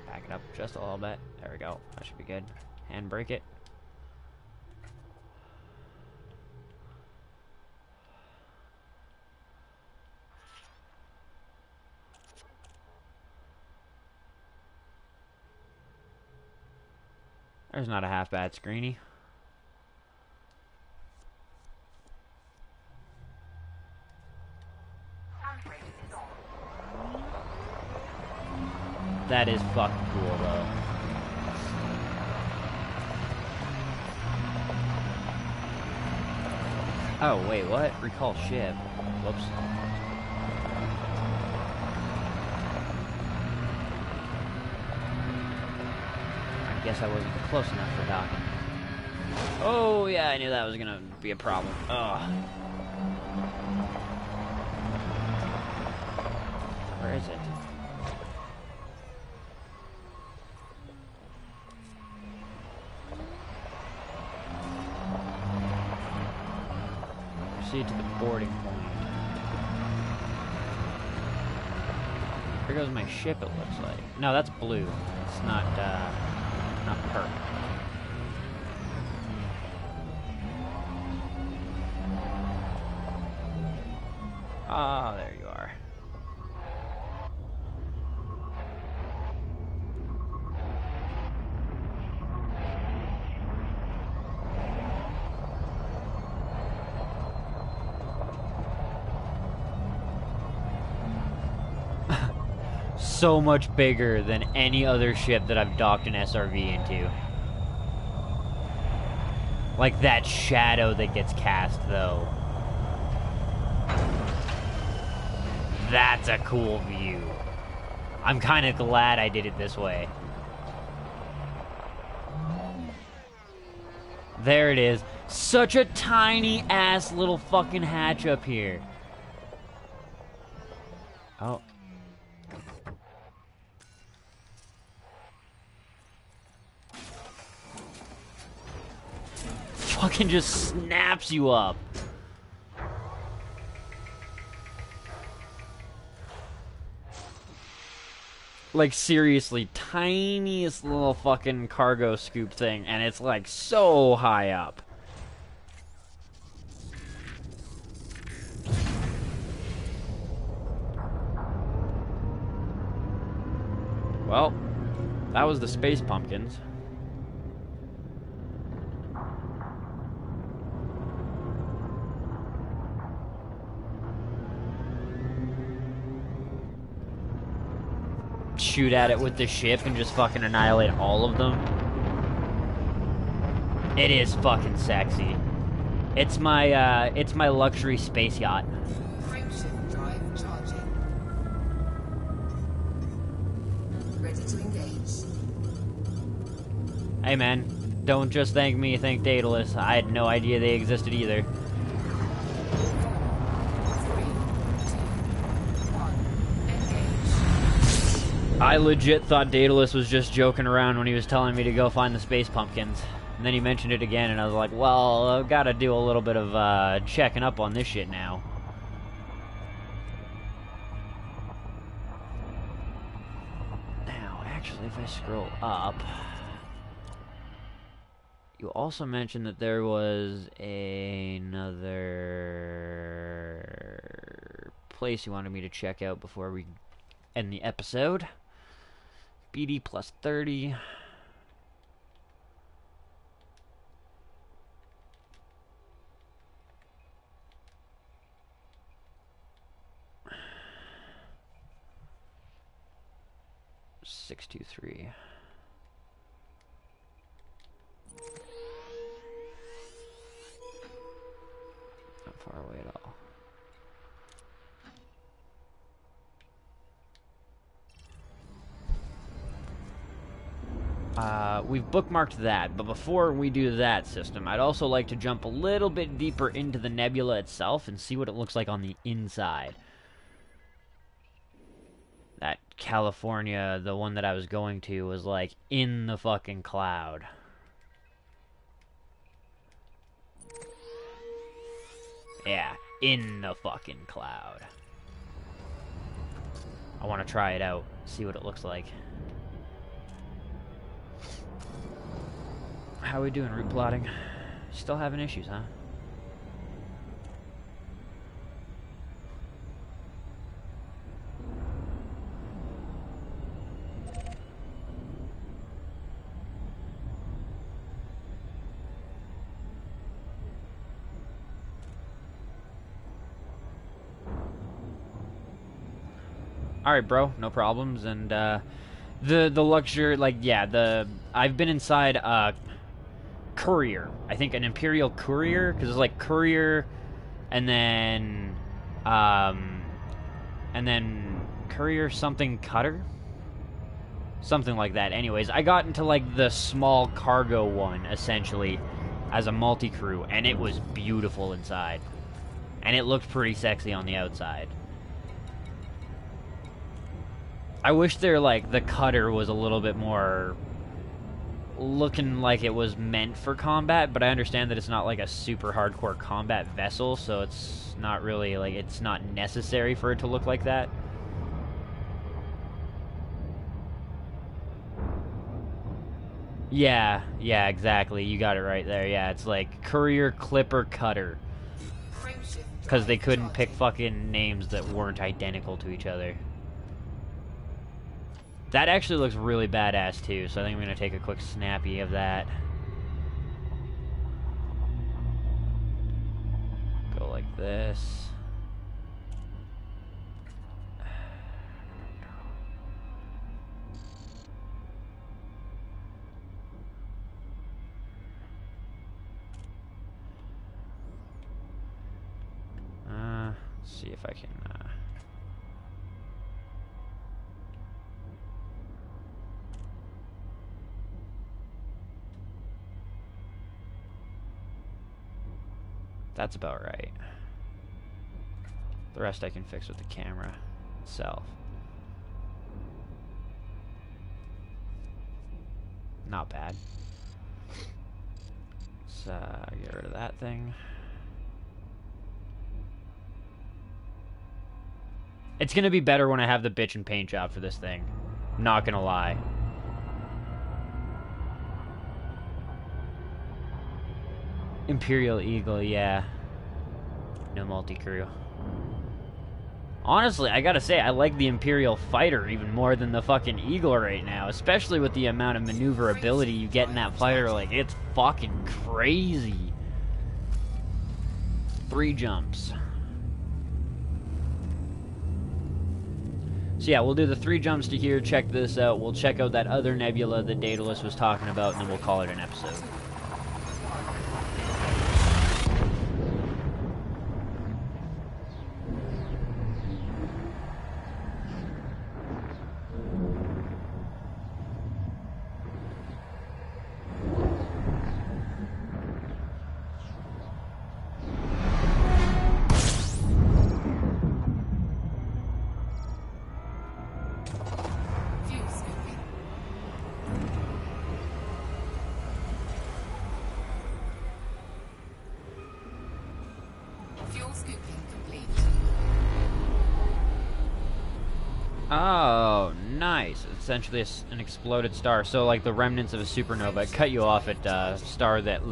Speaker 1: Back it up just a little bit. There we go. That should be good. Handbrake it. There's not a half bad screeny. That is fucking cool, though. Oh, wait, what? Recall ship. Whoops. I guess I wasn't close enough for docking. Oh, yeah, I knew that was gonna be a problem. Ugh. Where is it? Proceed to the boarding point. Here goes my ship, it looks like. No, that's blue. It's not purple. Ah, there you are. so much bigger than any other ship that I've docked an SRV into. Like that shadow that gets cast, though. That's a cool view. I'm kind of glad I did it this way. There it is. Such a tiny ass little fucking hatch up here. Oh. Fucking just snaps you up. Like, seriously, tiniest little fucking cargo scoop thing, and it's like so high up. Well, that was the space pumpkins. Shoot at it with the ship and just fucking annihilate all of them. It is fucking sexy. It's my luxury space yacht.
Speaker 2: Frameshift drive charging. Ready to engage.
Speaker 1: Hey man, don't just thank me, thank Daedalus. I had no idea they existed either.
Speaker 2: 3, 2, 1, engage.
Speaker 1: I legit thought Daedalus was just joking around when he was telling me to go find the space pumpkins. And then he mentioned it again, and I was like, well, I've got to do a little bit of checking up on this shit now. Now, actually, if I scroll up... You also mentioned that there was another place you wanted me to check out before we end the episode. BD plus 30. Six, 2, 3. Not far away at all. We've bookmarked that, but before we do that system, I'd also like to jump a little bit deeper into the nebula itself and see what it looks like on the inside. That California, the one that I was going to, was like in the fucking cloud. Yeah, in the fucking cloud. I want to try it out, see what it looks like. How we doing, route plotting? Still having issues, huh? Alright, bro, no problems, and, the luxury, like, yeah, I've been inside, courier. I think an Imperial courier, because it's like courier, and then courier something cutter? Something like that. Anyways, I got into, like, the small cargo one, essentially, as a multi-crew, and it was beautiful inside. And it looked pretty sexy on the outside. I wish the cutter was a little bit more looking like it was meant for combat, but I understand that it's not like a super hardcore combat vessel, so it's not really, like, it's not necessary for it to look like that. Yeah, exactly. You got it right there. Yeah, it's like courier, clipper, cutter. Because they couldn't pick fucking names that weren't identical to each other. That actually looks really badass too, so I think I'm going to take a quick snappy of that. Go like this. see if I can. That's about right. The rest I can fix with the camera itself. Not bad. Let's get rid of that thing. It's gonna be better when I have the bitch and paint job for this thing. Not gonna lie. Imperial Eagle, yeah. No multi-crew. Honestly, I gotta say, I like the Imperial Fighter even more than the fucking Eagle right now. Especially with the amount of maneuverability you get in that fighter. Like, it's fucking crazy. 3 jumps. So yeah, we'll do the 3 jumps to here, check this out. We'll check out that other nebula that Daedalus was talking about, and then we'll call it an episode. Oh, nice. It's essentially an exploded star. So, like the remnants of a supernova. It cut you off at star that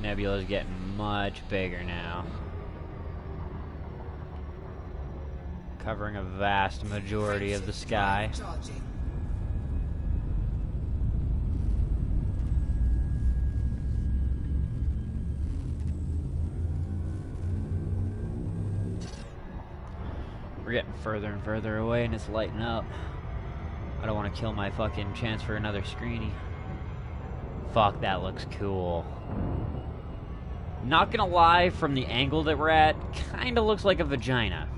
Speaker 1: Nebula's getting much bigger now. Covering a vast majority of the sky. We're getting further and further away and it's lighting up. I don't want to kill my fucking chance for another screeny. Fuck, that looks cool. Not gonna lie, from the angle that we're at, kinda looks like a vagina.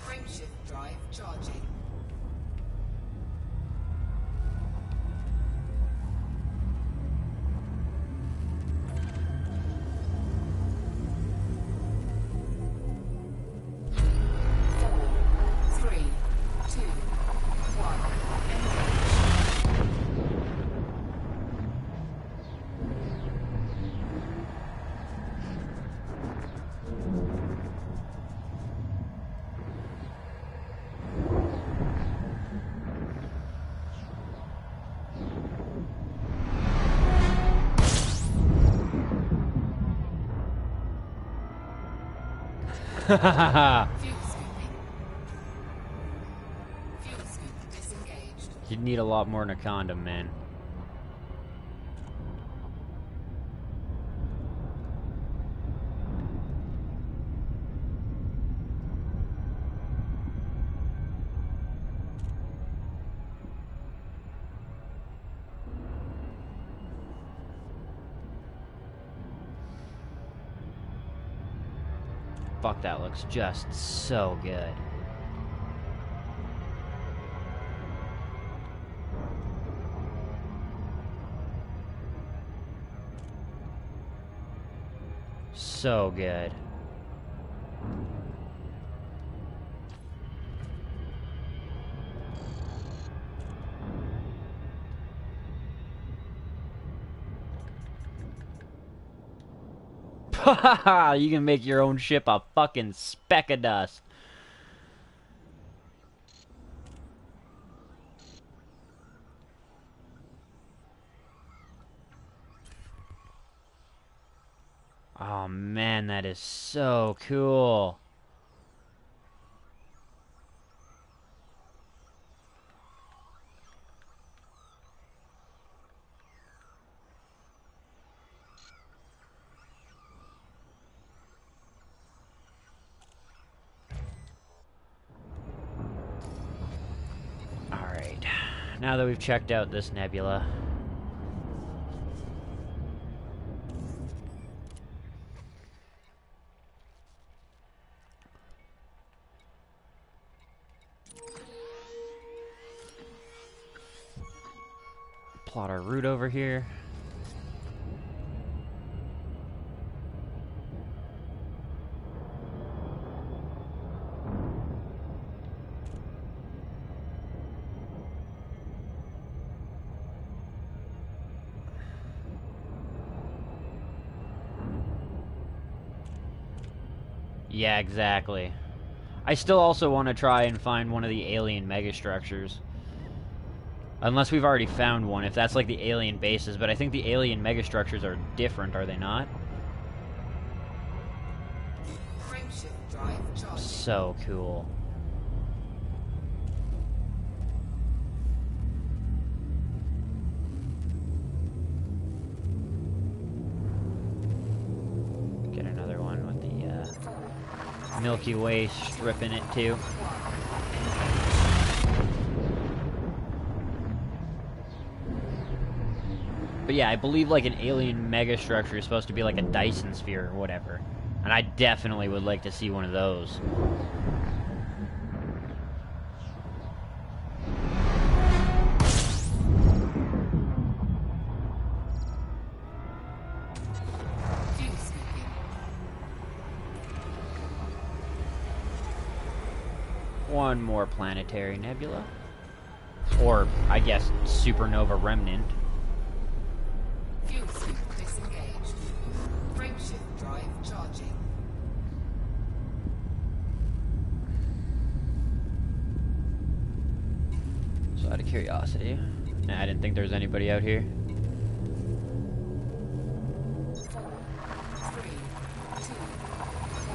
Speaker 2: Frameshift drive charging. Fuel scooping. Fuel scoop disengaged.
Speaker 1: You'd need a lot more than a condom, man. Fuck, that looks just so good. So good. You can make your own ship a fucking speck of dust. Oh man, that is so cool. Alright, now that we've checked out this nebula, plot our route over here. Yeah, exactly. I still also want to try and find one of the alien megastructures. Unless we've already found one, if that's like the alien bases, but I think the alien megastructures are different, are they not?
Speaker 2: Frameshift drive charging.
Speaker 1: So cool. Get another one with the Milky Way stripping it too. But yeah, I believe like an alien megastructure is supposed to be like a Dyson sphere or whatever. And I definitely would like to see one of those. One more planetary nebula. Or, I guess, supernova remnant.
Speaker 2: Fuel scoop disengaged. Frameshift drive charging.
Speaker 1: So out of curiosity, nah, I didn't think there was anybody out here.
Speaker 2: 4, 3, 2, 1.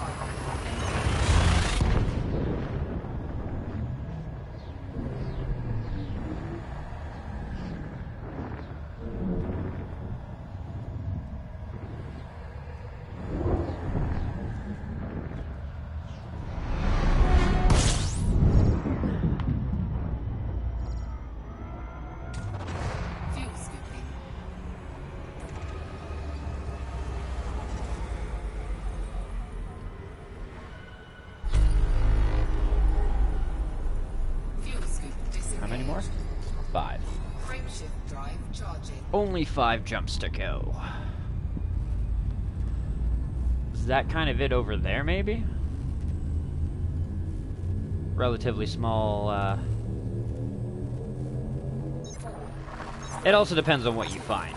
Speaker 2: Fuel scooping. Fuel scoop disengaged.
Speaker 1: How many more? 5.
Speaker 2: Frameshift drive charging.
Speaker 1: Only 5 jumps to go. Is that kind of it over there, maybe? Relatively small, It also depends on what you find.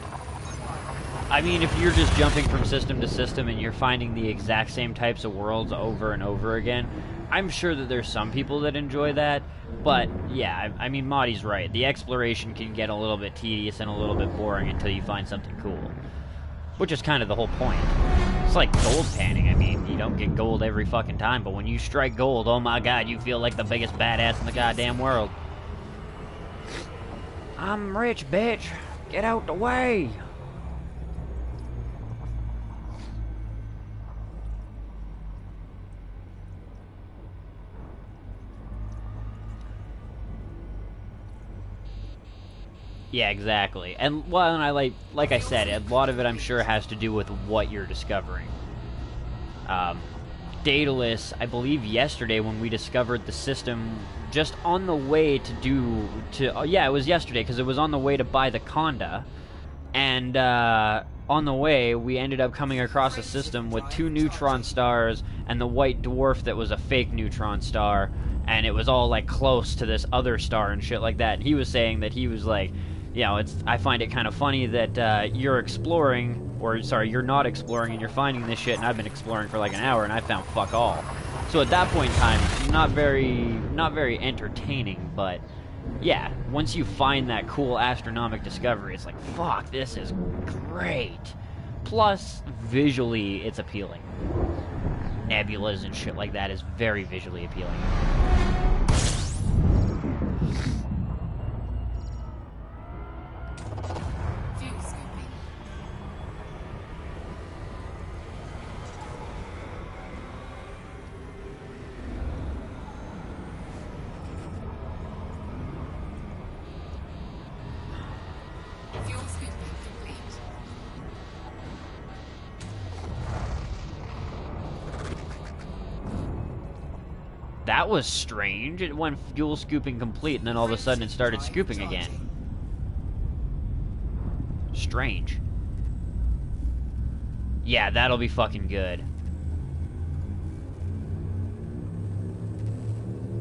Speaker 1: I mean, if you're just jumping from system to system and you're finding the exact same types of worlds over and over again, I'm sure that there's some people that enjoy that, but yeah, I mean, Maudie's right. The exploration can get a little bit tedious and a little bit boring until you find something cool. Which is kind of the whole point. It's like gold panning. I mean, you don't get gold every fucking time, but when you strike gold, oh my god, you feel like the biggest badass in the goddamn world. I'm rich, bitch. Get out the way. Yeah, exactly. And well, and I like I said, a lot of it I'm sure has to do with what you're discovering. Daedalus, I believe yesterday when we discovered the system, just on the way yeah, it was yesterday because it was on the way to buy the Conda, and on the way we ended up coming across a system with 2 neutron stars and the white dwarf that was a fake neutron star, and it was all like close to this other star and shit like that. And he was saying that he was like, you know, I find it kind of funny that you're exploring, or sorry, you're not exploring and you're finding this shit, and I've been exploring for like an hour and I found fuck all. So at that point in time, not very entertaining, but yeah, once you find that cool astronomic discovery, it's like, fuck, this is great. Plus, visually, it's appealing. Nebulas and shit like that is very visually appealing.
Speaker 2: Fuel scooping. Fuel scooping complete.
Speaker 1: That was strange. It went fuel scooping complete, and then all of a sudden it started scooping again. Strange. Yeah, that'll be fucking good.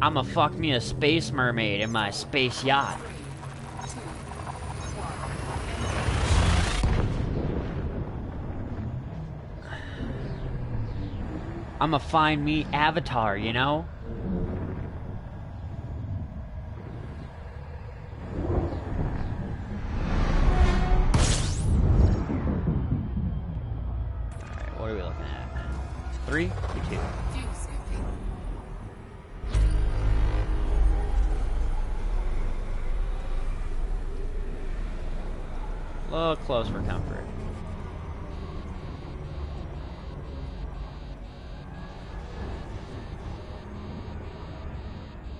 Speaker 1: I'ma fuck me a space mermaid in my space yacht. I'ma find me Avatar, you know? Alright, what are we looking at? 3 or 2?
Speaker 2: Fuel scooping.
Speaker 1: A little close for comfort.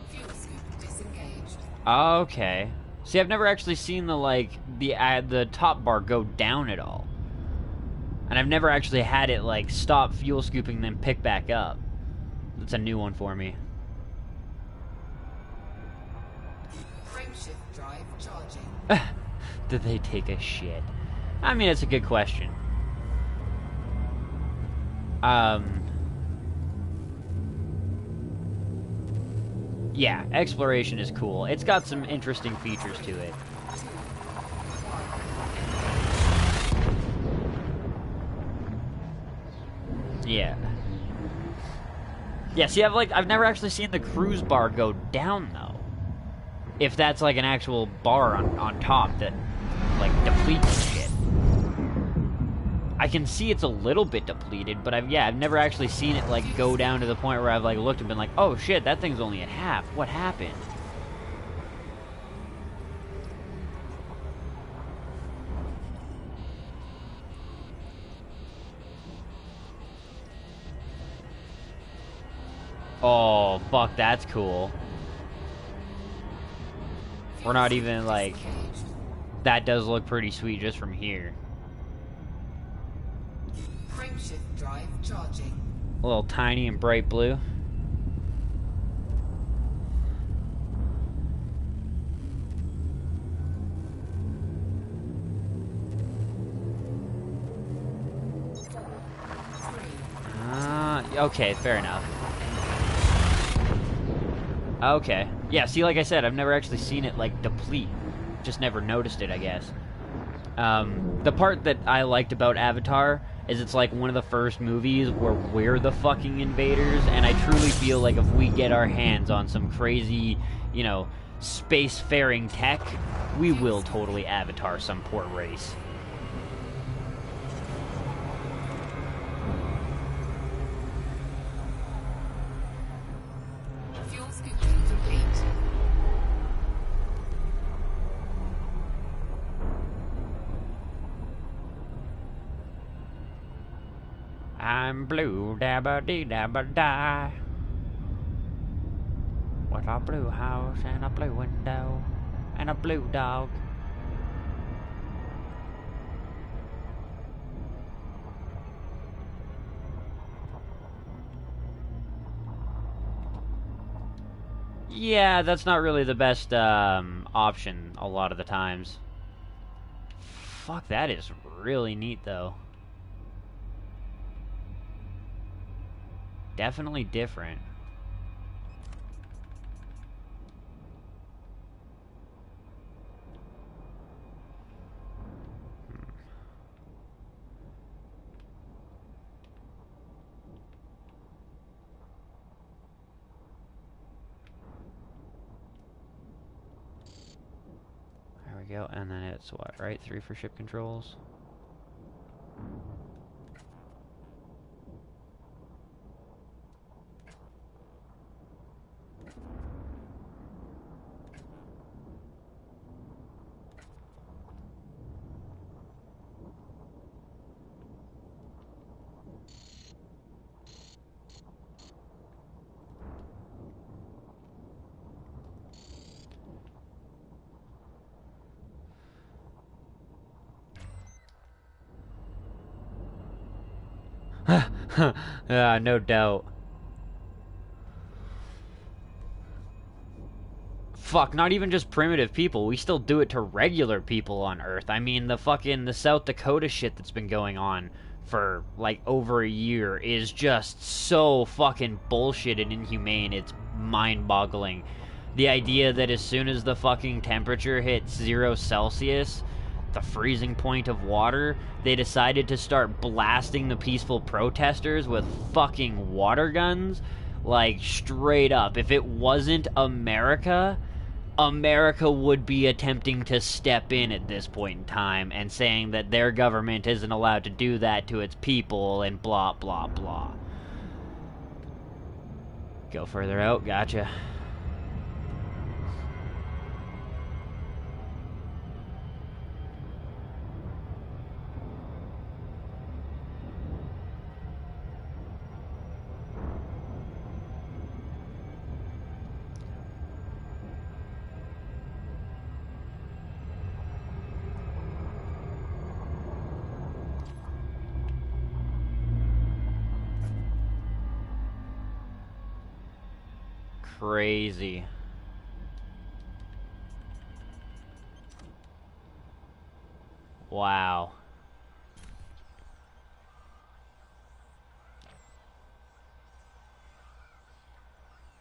Speaker 2: Fuel scoop disengaged.
Speaker 1: Okay. See, I've never actually seen the top bar go down at all. And I've never actually had it, like, stop fuel scooping then pick back up. That's a new one for me.
Speaker 2: Frameshift drive charging.
Speaker 1: Did they take a shit? I mean, it's a good question. Yeah, exploration is cool. It's got some interesting features to it. Yeah. Yeah, see, I've never actually seen the cruise bar go down, though. If that's, like, an actual bar on top that, like, depletes shit. I can see it's a little bit depleted, but I've never actually seen it, like, go down to the point where I've, like, looked and been like, oh, shit, that thing's only at half. What happened? Oh, fuck, that's cool. We're not even, like... That does look pretty sweet just from here.
Speaker 2: Frameshift drive charging.
Speaker 1: A little tiny and bright blue. Okay, fair enough. Okay. Yeah, see, like I said, I've never actually seen it, like, deplete. Just never noticed it, I guess. The part that I liked about Avatar is it's like one of the first movies where we're the fucking invaders, and I truly feel like if we get our hands on some crazy, you know, space-faring tech, we will totally Avatar some poor race.
Speaker 2: Fuel scooping complete.
Speaker 1: I'm blue, dabba dee dabba die. With a blue house and a blue window and a blue dog. Yeah, that's not really the best option a lot of the times. Fuck, that is really neat, though. Definitely different. There we go, and then it's what, right? 3 for ship controls. Yeah, no doubt. Fuck, not even just primitive people. We still do it to regular people on Earth. I mean, the South Dakota shit that's been going on for like over a year is just so fucking bullshit and inhumane. It's mind-boggling. The idea that as soon as the fucking temperature hits 0 Celsius, the freezing point of water, they decided to start blasting the peaceful protesters with fucking water guns. Like, straight up. If it wasn't America, America would be attempting to step in at this point in time and saying that their government isn't allowed to do that to its people and blah, blah, blah. Go further out, gotcha. Crazy. Wow.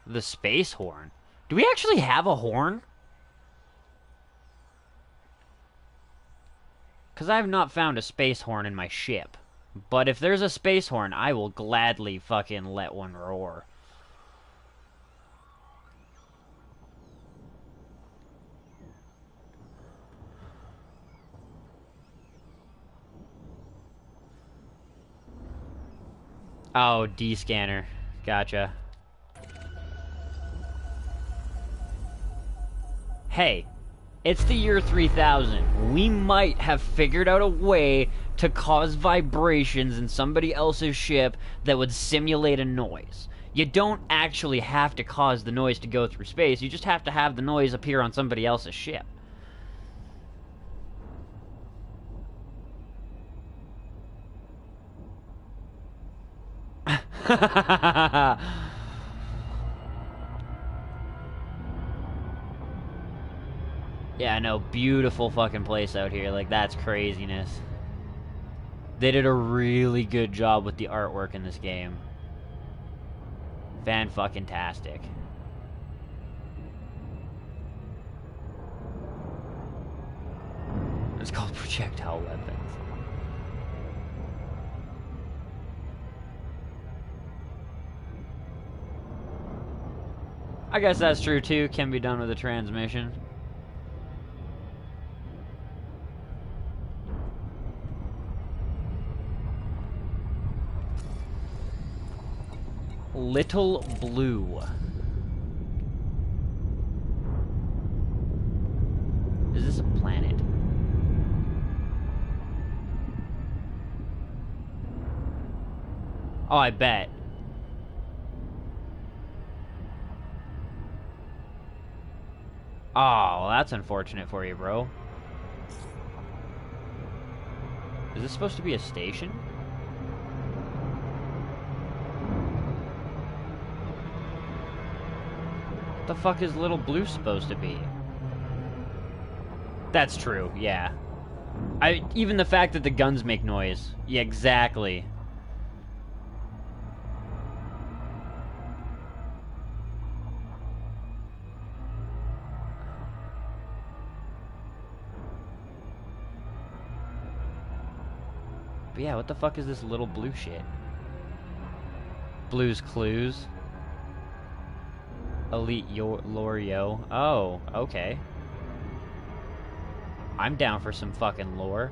Speaker 1: The space horn. Do we actually have a horn? Because I have not found a space horn in my ship. But if there's a space horn, I will gladly fucking let one roar. Oh, D-scanner. Gotcha. Hey, it's the year 3000. We might have figured out a way to cause vibrations in somebody else's ship that would simulate a noise. You don't actually have to cause the noise to go through space, you just have to have the noise appear on somebody else's ship. Yeah, I know, beautiful fucking place out here. Like, that's craziness. They did a really good job with the artwork in this game. Fan-fucking-tastic. It's called projectile weapons. I guess that's true too. Can be done with a transmission. Little Blue. Is this a planet? Oh, I bet. Oh, well, that's unfortunate for you, bro. Is this supposed to be a station? the fuck is little blue supposed to be? That's true, yeah. Even the fact that the guns make noise. Yeah, exactly. But yeah, what the fuck is this little blue shit? Blue's Clues. Elite Lore Yo. Oh, okay. I'm down for some fucking lore.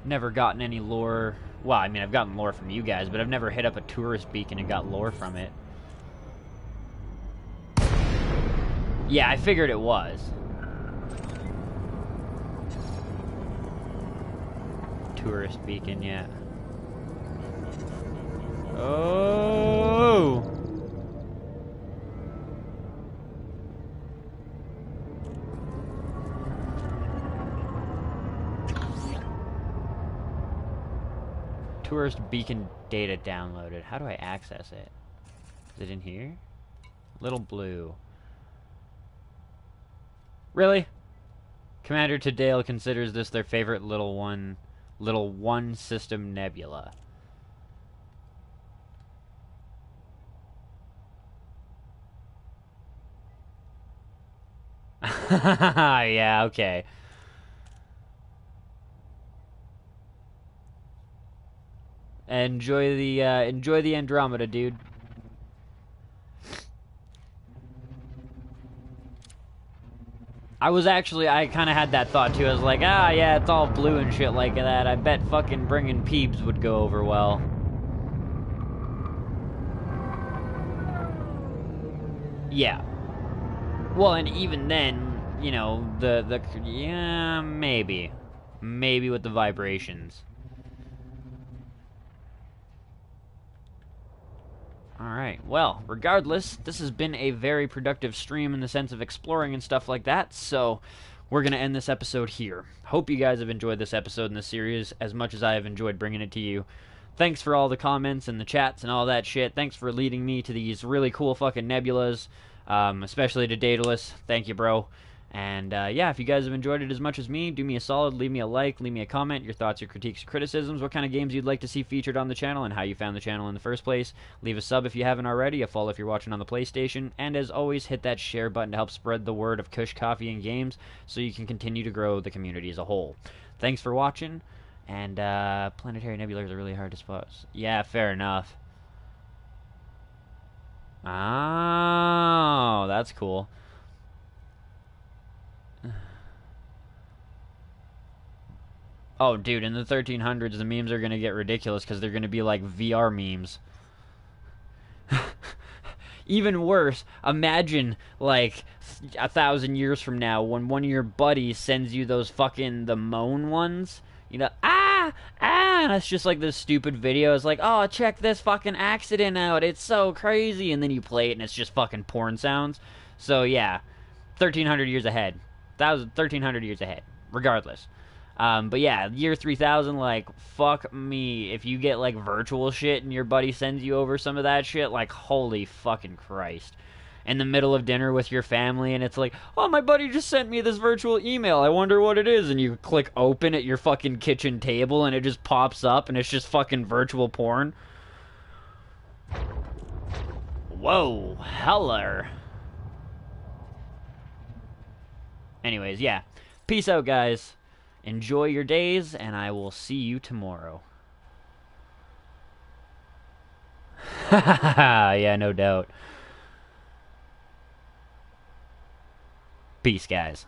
Speaker 1: Never gotten any lore. Well, I mean, I've gotten lore from you guys, but I've never hit up a tourist beacon and got lore from it. Yeah, I figured it was. Tourist beacon, yeah. Oh! Tourist beacon data downloaded. How do I access it? Is it in here? Little blue. Really? Commander Tadale considers this their favorite little one system nebula. Yeah, okay. Enjoy the Andromeda, dude. I kind of had that thought too. I was like, ah, yeah, it's all blue and shit like that. I bet fucking bringing Peebs would go over well. Yeah. Well, and even then, you know, yeah, maybe with the vibrations. Alright, well, regardless, this has been a very productive stream in the sense of exploring and stuff like that, so we're going to end this episode here. Hope you guys have enjoyed this episode in the series as much as I have enjoyed bringing it to you. Thanks for all the comments and the chats and all that shit. Thanks for leading me to these really cool fucking nebulas, especially to Daedalus. Thank you, bro. And yeah, if you guys have enjoyed it as much as me, do me a solid, leave me a like, leave me a comment, your thoughts, your critiques, criticisms, what kind of games you'd like to see featured on the channel, and how you found the channel in the first place. Leave a sub if you haven't already, a follow if you're watching on the PlayStation, and as always, hit that share button to help spread the word of Kush Coffee and Games so you can continue to grow the community as a whole. Thanks for watching, and planetary nebulars are really hard to spot. Yeah, fair enough. Oh, that's cool. Oh, dude, in the 1300s, the memes are going to get ridiculous because they're going to be like VR memes. Even worse, imagine, like, 1,000 years from now when one of your buddies sends you those fucking, the moan ones. You know, and it's just like this stupid video. It's like, oh, check this fucking accident out. It's so crazy. And then you play it and it's just fucking porn sounds. So, yeah, 1,300 years ahead. 1,300 years ahead, regardless. But yeah, year 3000, like, fuck me. If you get, like, virtual shit and your buddy sends you over some of that shit, like, holy fucking Christ. In the middle of dinner with your family, and it's like, oh, my buddy just sent me this virtual email. I wonder what it is. And you click open at your fucking kitchen table, and it just pops up, and it's just fucking virtual porn. Whoa, heller. Anyways, yeah. Peace out, guys. Enjoy your days, and I will see you tomorrow. Yeah, no doubt. Peace, guys.